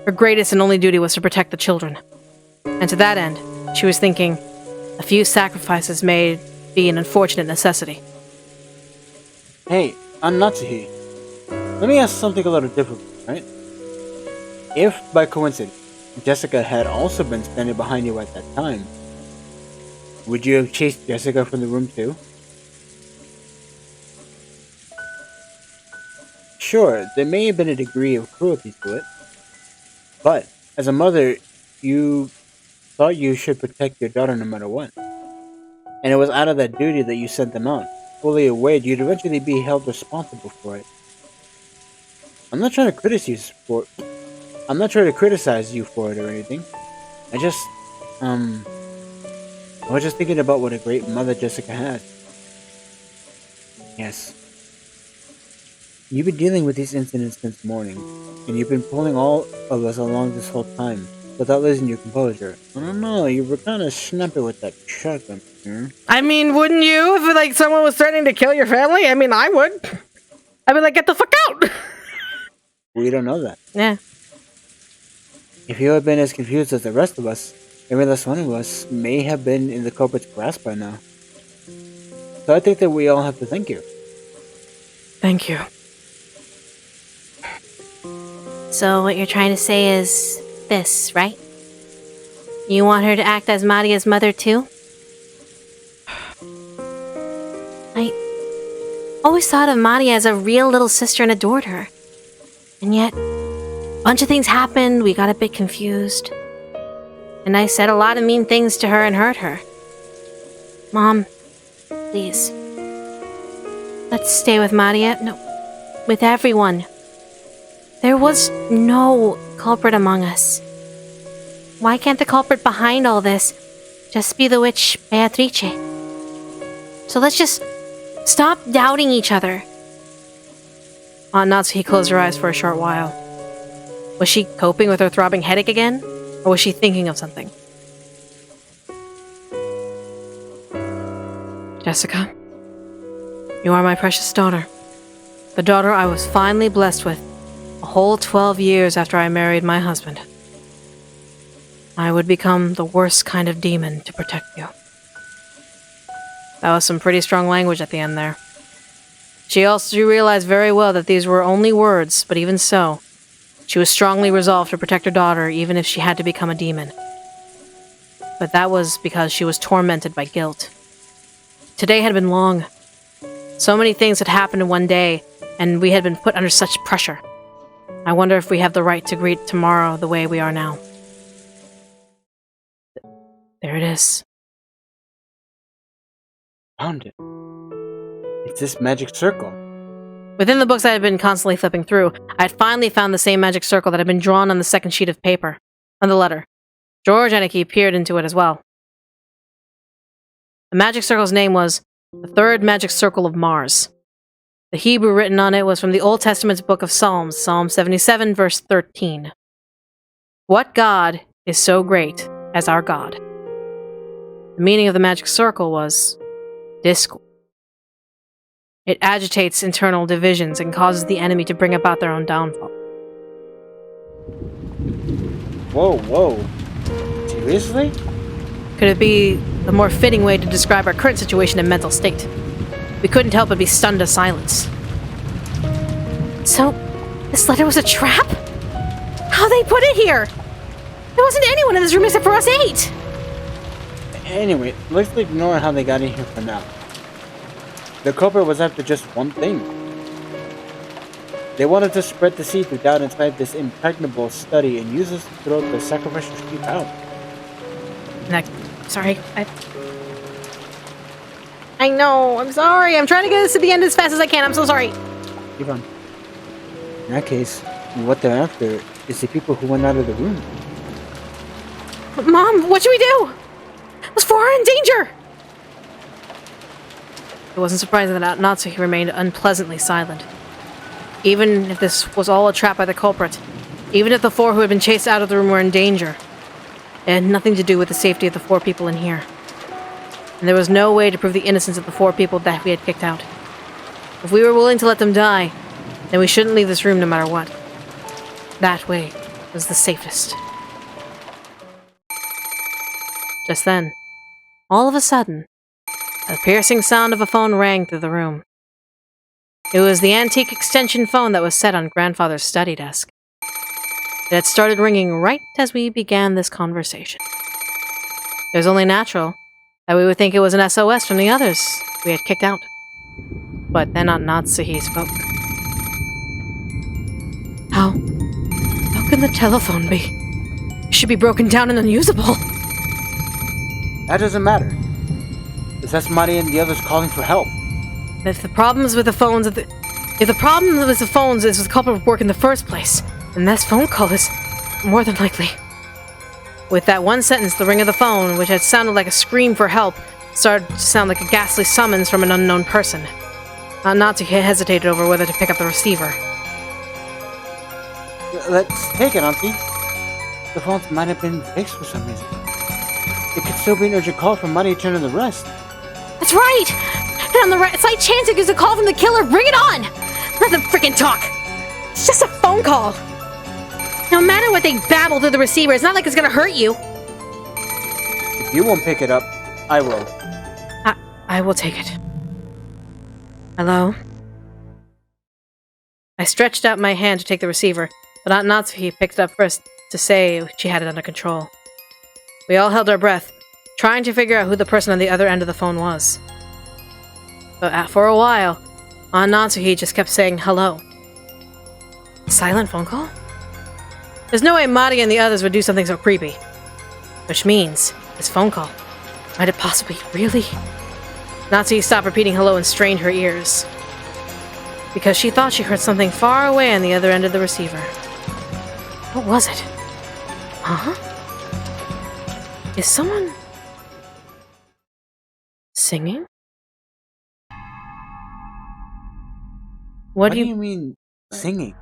her greatest and only duty was to protect the children. And to that end, she was thinking, a few sacrifices may be an unfortunate necessity. Hey, Aunt Natsuhi, let me ask something a little different, right? If, by coincidence, Jessica had also been standing behind you at that time, would you have chased Jessica from the room too? Sure, there may have been a degree of cruelty to it, but as a mother, you thought you should protect your daughter no matter what. And it was out of that duty that you sent them out, fully aware you'd eventually be held responsible for it. I'm not trying to criticize you for it or anything. I was just thinking about what a great mother Jessica had. Yes. You've been dealing with these incidents since morning, and you've been pulling all of us along this whole time, without losing your composure. I don't know, you were kind of snappy with that shotgun. I mean, wouldn't you? If, like, someone was threatening to kill your family? I mean, I would. I'd be like, get the fuck out! We don't know that. Yeah. If you had been as confused as the rest of us, every last one of us may have been in the culprit's grasp by now. So I think that we all have to thank you. Thank you. So what you're trying to say is this, right? You want her to act as Maria's mother too? I always thought of Maria as a real little sister and adored her. And yet, a bunch of things happened, we got a bit confused. And I said a lot of mean things to her and hurt her. Mom, please. Let's stay with Maria. No, with everyone. There was no culprit among us. Why can't the culprit behind all this just be the witch Beatrice? So let's just stop doubting each other. Aunt Natsuhi closed her eyes for a short while. Was she coping with her throbbing headache again? Or was she thinking of something? Jessica, you are my precious daughter. The daughter I was finally blessed with a whole 12 years after I married my husband. I would become the worst kind of demon to protect you. That was some pretty strong language at the end there. She realized very well that these were only words, but even so, she was strongly resolved to protect her daughter even if she had to become a demon. But that was because she was tormented by guilt. Today had been long. So many things had happened in one day, and we had been put under such pressure. I wonder if we have the right to greet tomorrow the way we are now. There it is. Found it. It's this magic circle. Within the books I had been constantly flipping through, I had finally found the same magic circle that had been drawn on the second sheet of paper, on the letter. George Aniki peered into it as well. The magic circle's name was the Third Magic Circle of Mars. The Hebrew written on it was from the Old Testament's book of Psalms, Psalm 77, verse 13. What God is so great as our God? The meaning of the magic circle was discord. It agitates internal divisions and causes the enemy to bring about their own downfall. Whoa. Seriously? could it be the more fitting way to describe our current situation and mental state? We couldn't help but be stunned to silence. So, this letter was a trap? How they put it here? There wasn't anyone in this room except for us 8! Anyway, let's ignore how they got in here for now. The culprit was after just one thing. They wanted to spread the seed of doubt inside this impregnable study and use us to throw the sacrificial sheep out. Sorry, I know, I'm sorry. I'm trying to get this to the end as fast as I can. I'm so sorry. Keep on. In that case, what they're after is the people who went out of the room. Mom, what should we do? Those 4 are in danger! it wasn't surprising that Natsuki remained unpleasantly silent. Even if this was all a trap by the culprit, even if the 4 who had been chased out of the room were in danger, it had nothing to do with the safety of the 4 people in here. And there was no way to prove the innocence of the 4 people that we had kicked out. If we were willing to let them die, then we shouldn't leave this room no matter what. That way was the safest. Just then, all of a sudden, a piercing sound of a phone rang through the room. It was the antique extension phone that was set on Grandfather's study desk. It had started ringing right as we began this conversation. It was only natural that we would think it was an SOS from the others we had kicked out. But then Natsuki spoke. How can the telephone be? It should be broken down and unusable. That doesn't matter. It's that's Mari and the others calling for help. If the problems with the phones, if the problem with the phones is the culprit work in the first place, then this phone call is more than likely. With that one sentence, the ring of the phone, which had sounded like a scream for help, started to sound like a ghastly summons from an unknown person. Natsuki hesitated over whether to pick up the receiver. Let's take it, Auntie. The phones might have been fixed for some reason. It could still be an urgent call from Mari-chan and the rest. That's right! And on the right slight chance it gives a call from the killer, bring it on! Let them freaking talk! It's just a phone call. No matter what they babble through the receiver, it's not like it's gonna hurt you. If you won't pick it up, I will. I will take it. Hello? I stretched out my hand to take the receiver, but Aunt Natsuki picked it up first to say she had it under control. We all held our breath, trying to figure out who the person on the other end of the phone was. But for a while, Aunt Natsuki just kept saying hello. Silent phone call? There's no way Mari and the others would do something so creepy. Which means, this phone call, might it possibly really? Natsuki stopped repeating hello and strained her ears, because she thought she heard something far away on the other end of the receiver. What was it? Huh? Is someone singing? What do you mean, singing?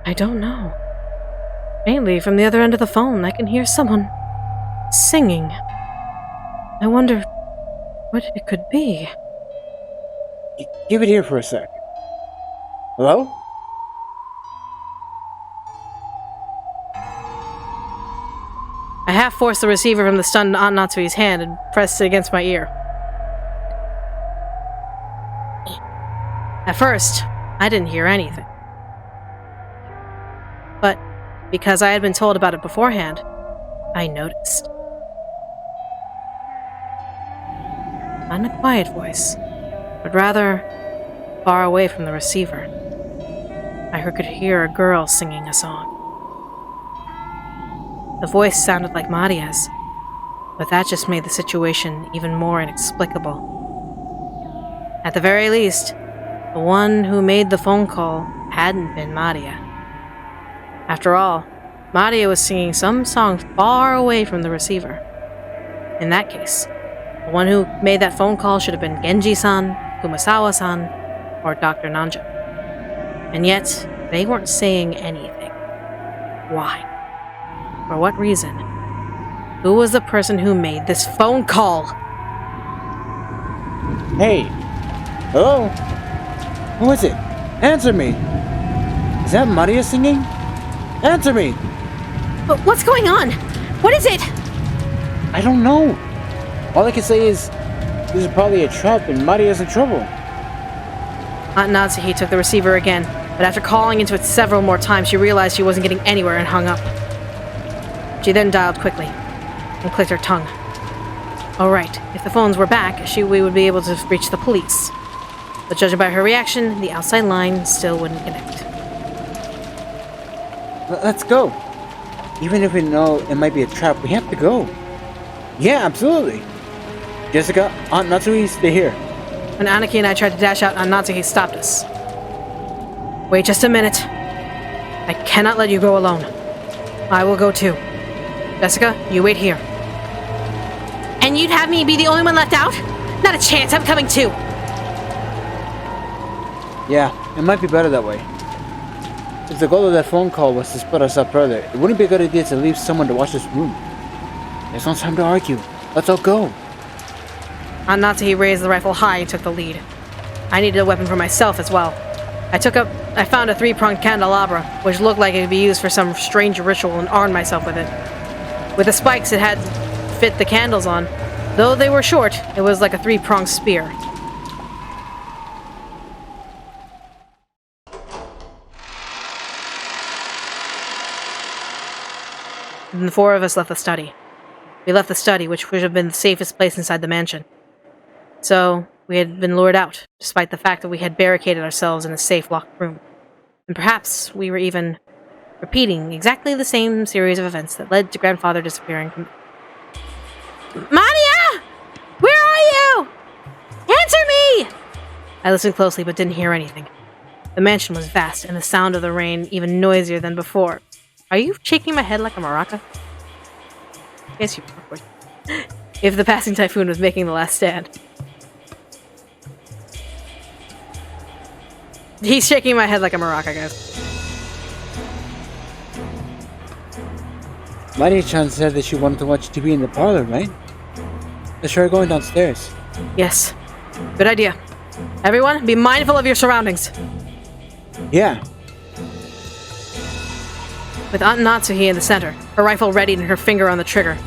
I don't know. Mainly from the other end of the phone, I can hear someone singing. I wonder what it could be. Give it here for a sec. Hello? I half forced the receiver from the stunned Aunt Natsui's hand and pressed it against my ear. At first, I didn't hear anything. But because I had been told about it beforehand, I noticed. Not in a quiet voice, but rather far away from the receiver. I could hear a girl singing a song. The voice sounded like Maria's, but that just made the situation even more inexplicable. At the very least, the one who made the phone call hadn't been Maria. After all, Maria was singing some song far away from the receiver. In that case, the one who made that phone call should have been Genji-san, Kumasawa-san, or Dr. Nanja. And yet, they weren't saying anything. Why? For what reason? Who was the person who made this phone call? Hey! Hello? Who is it? Answer me! Is that Maria singing? Answer me! But what's going on? What is it? I don't know. All I can say is this is probably a trap and Maria's in trouble. Aunt Natsuki took the receiver again, but after calling into it several more times, she realized she wasn't getting anywhere and hung up. She then dialed quickly and clicked her tongue. Alright, if the phones were back, we would be able to reach the police. But judging by her reaction, the outside line still wouldn't connect. Let's go. Even if we know it might be a trap, we have to go. Yeah, absolutely. Jessica, Aunt Natsuki, stay here. When Aniki and I tried to dash out, Aunt Natsuki stopped us. Wait just a minute. I cannot let you go alone. I will go too. Jessica, you wait here. And you'd have me be the only one left out? Not a chance, I'm coming too. Yeah, it might be better that way. If the goal of that phone call was to split us up further, it wouldn't be a good idea to leave someone to watch this room. There's no time to argue. Let's all go. Aunt Natsuki raised the rifle high and took the lead. I needed a weapon for myself as well. I found a 3-pronged candelabra, which looked like it could be used for some strange ritual, and armed myself with it. With the spikes it had fit the candles on. Though they were short, it was like a 3-pronged spear. And the 4 of us left the study. We left the study, which would have been the safest place inside the mansion. So, we had been lured out, despite the fact that we had barricaded ourselves in a safe, locked room. And perhaps we were even repeating exactly the same series of events that led to Grandfather disappearing from... Maria! Where are you? Answer me! I listened closely but didn't hear anything. The mansion was vast, and the sound of the rain even noisier than before. Are you shaking my head like a maraca? Yes, you are. If the passing typhoon was making the last stand. He's shaking my head like a maraca, guys. Maria-chan said that she wanted to watch TV in the parlor, right? Let's try going downstairs. Yes. Good idea. Everyone, be mindful of your surroundings. Yeah. With Aunt Natsuki in the center, her rifle readied and her finger on the trigger,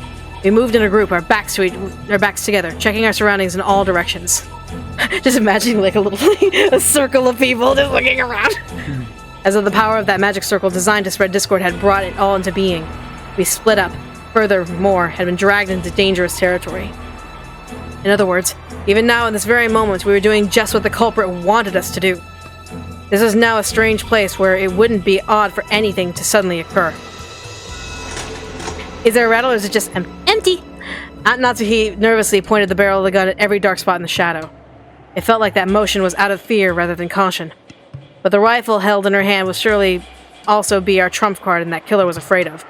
we moved in a group, our backs together, checking our surroundings in all directions. Just imagining like a circle of people just looking around. As though the power of that magic circle designed to spread discord had brought it all into being. We split up. Furthermore, had been dragged into dangerous territory. In other words, even now in this very moment, we were doing just what the culprit wanted us to do. This is now a strange place where it wouldn't be odd for anything to suddenly occur. Is there a rattle or is it just empty? Aunt Natsuki nervously pointed the barrel of the gun at every dark spot in the shadow. It felt like that motion was out of fear rather than caution. But the rifle held in her hand would surely also be our trump card and that killer was afraid of.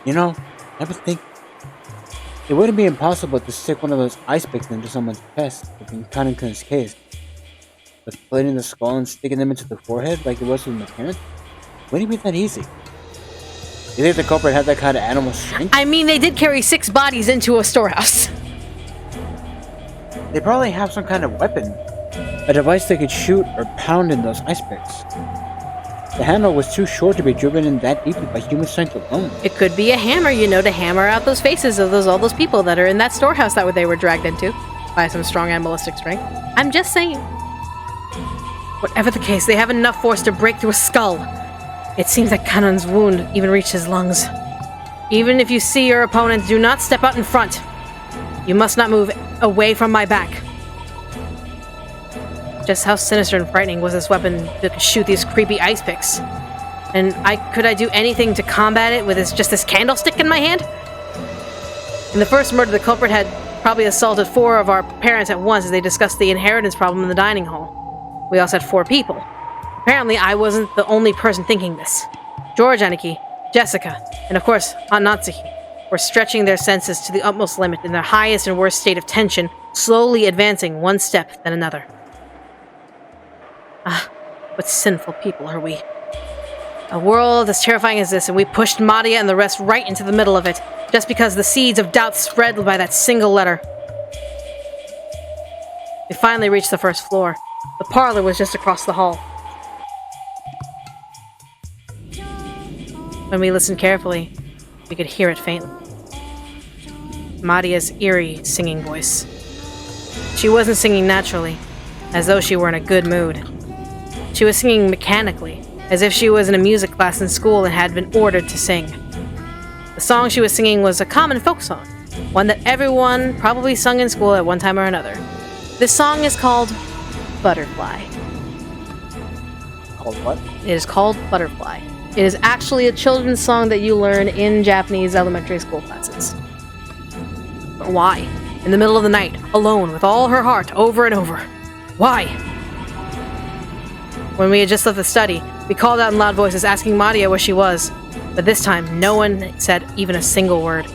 You know, I would think it wouldn't be impossible to stick one of those ice picks into someone's chest, like in Kaneku's case. But splitting the skull and sticking them into the forehead like it was with my parents? Wouldn't it be that easy? You think the culprit had that kind of animal strength? I mean, they did carry 6 bodies into a storehouse. They probably have some kind of weapon. A device they could shoot or pound in those ice picks. The handle was too short to be driven in that deeply by human strength alone. It could be a hammer, to hammer out those faces of all those people that are in that storehouse that they were dragged into by some strong animalistic strength. I'm just saying. Whatever the case, they have enough force to break through a skull. It seems that Kanon's wound even reached his lungs. Even if you see your opponent, do not step out in front. You must not move away from my back. Just how sinister and frightening was this weapon that could shoot these creepy ice picks? And could I do anything to combat it with just this candlestick in my hand? In the first murder, the culprit had probably assaulted 4 of our parents at once as they discussed the inheritance problem in the dining hall. We also had 4 people. Apparently, I wasn't the only person thinking this. George Aniki, Jessica, and of course, Aunt Natsuki were stretching their senses to the utmost limit in their highest and worst state of tension, slowly advancing one step then another. Ah, what sinful people are we. A world as terrifying as this, and we pushed Maria and the rest right into the middle of it, just because the seeds of doubt spread by that single letter. We finally reached the first floor. The parlor was just across the hall. When we listened carefully, We could hear it faintly. Maria's eerie singing voice. She wasn't singing naturally, as though she were in a good mood. She was singing mechanically, as if she was in a music class in school and had been ordered to sing. The song she was singing was a common folk song, one that everyone probably sung in school at one time or another. This song is called Butterfly. Called what? It is called Butterfly. It is actually a children's song that you learn in Japanese elementary school classes. But why? In the middle of the night, alone, with all her heart, over and over. Why? When we had just left the study, we called out in loud voices asking Maria where she was, but this time no one said even a single word.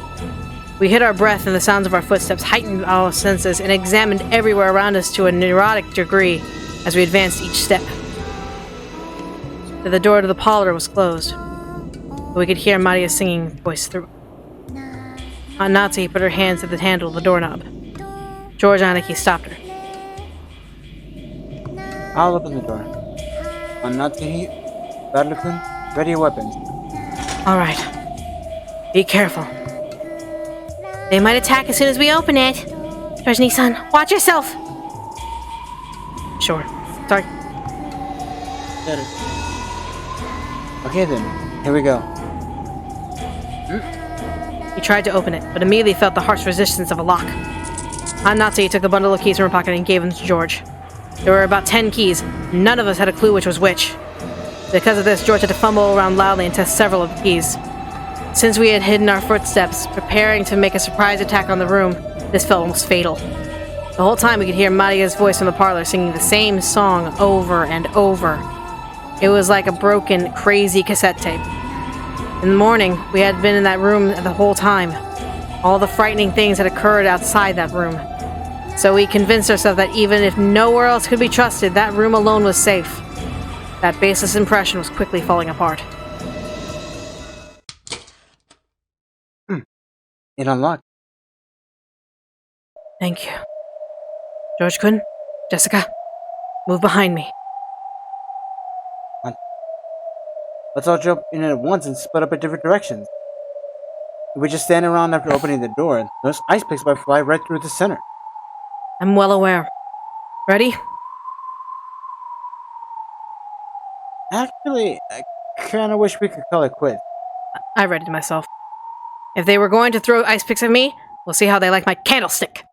We hid our breath and the sounds of our footsteps heightened our senses and examined everywhere around us to a neurotic degree as we advanced each step. The door to the parlor was closed, but we could hear Maria's singing voice through. Aunt Natsuki put her hands at the handle of the doorknob. George Aniki stopped her. I'll open the door. Aunt Natsuki, Badlukun, ready your weapons. All right. Be careful. They might attack as soon as we open it. Rajni-san, watch yourself! Sure. Sorry. Got it. Okay then, here we go. He tried to open it, but immediately felt the harsh resistance of a lock. Aunt Natsuki took a bundle of keys from her pocket and gave them to George. There were about 10 keys. None of us had a clue which was which. Because of this, George had to fumble around loudly and test several of the keys. Since we had hidden our footsteps, preparing to make a surprise attack on the room, this felt almost fatal. The whole time we could hear Maria's voice from the parlor singing the same song over and over. It was like a broken, crazy cassette tape. In the morning, we had been in that room the whole time. All the frightening things had occurred outside that room. So we convinced ourselves that even if nowhere else could be trusted, that room alone was safe. That baseless impression was quickly falling apart. It unlocked. Thank you. George-kun, Jessica, move behind me. Let's all jump in at once and split up in different directions. If we just stand around after opening the door, those ice picks might fly right through the center. I'm well aware. Ready? Actually, I kinda wish we could call it quits. I read it myself. If they were going to throw ice picks at me, we'll see how they like my candlestick.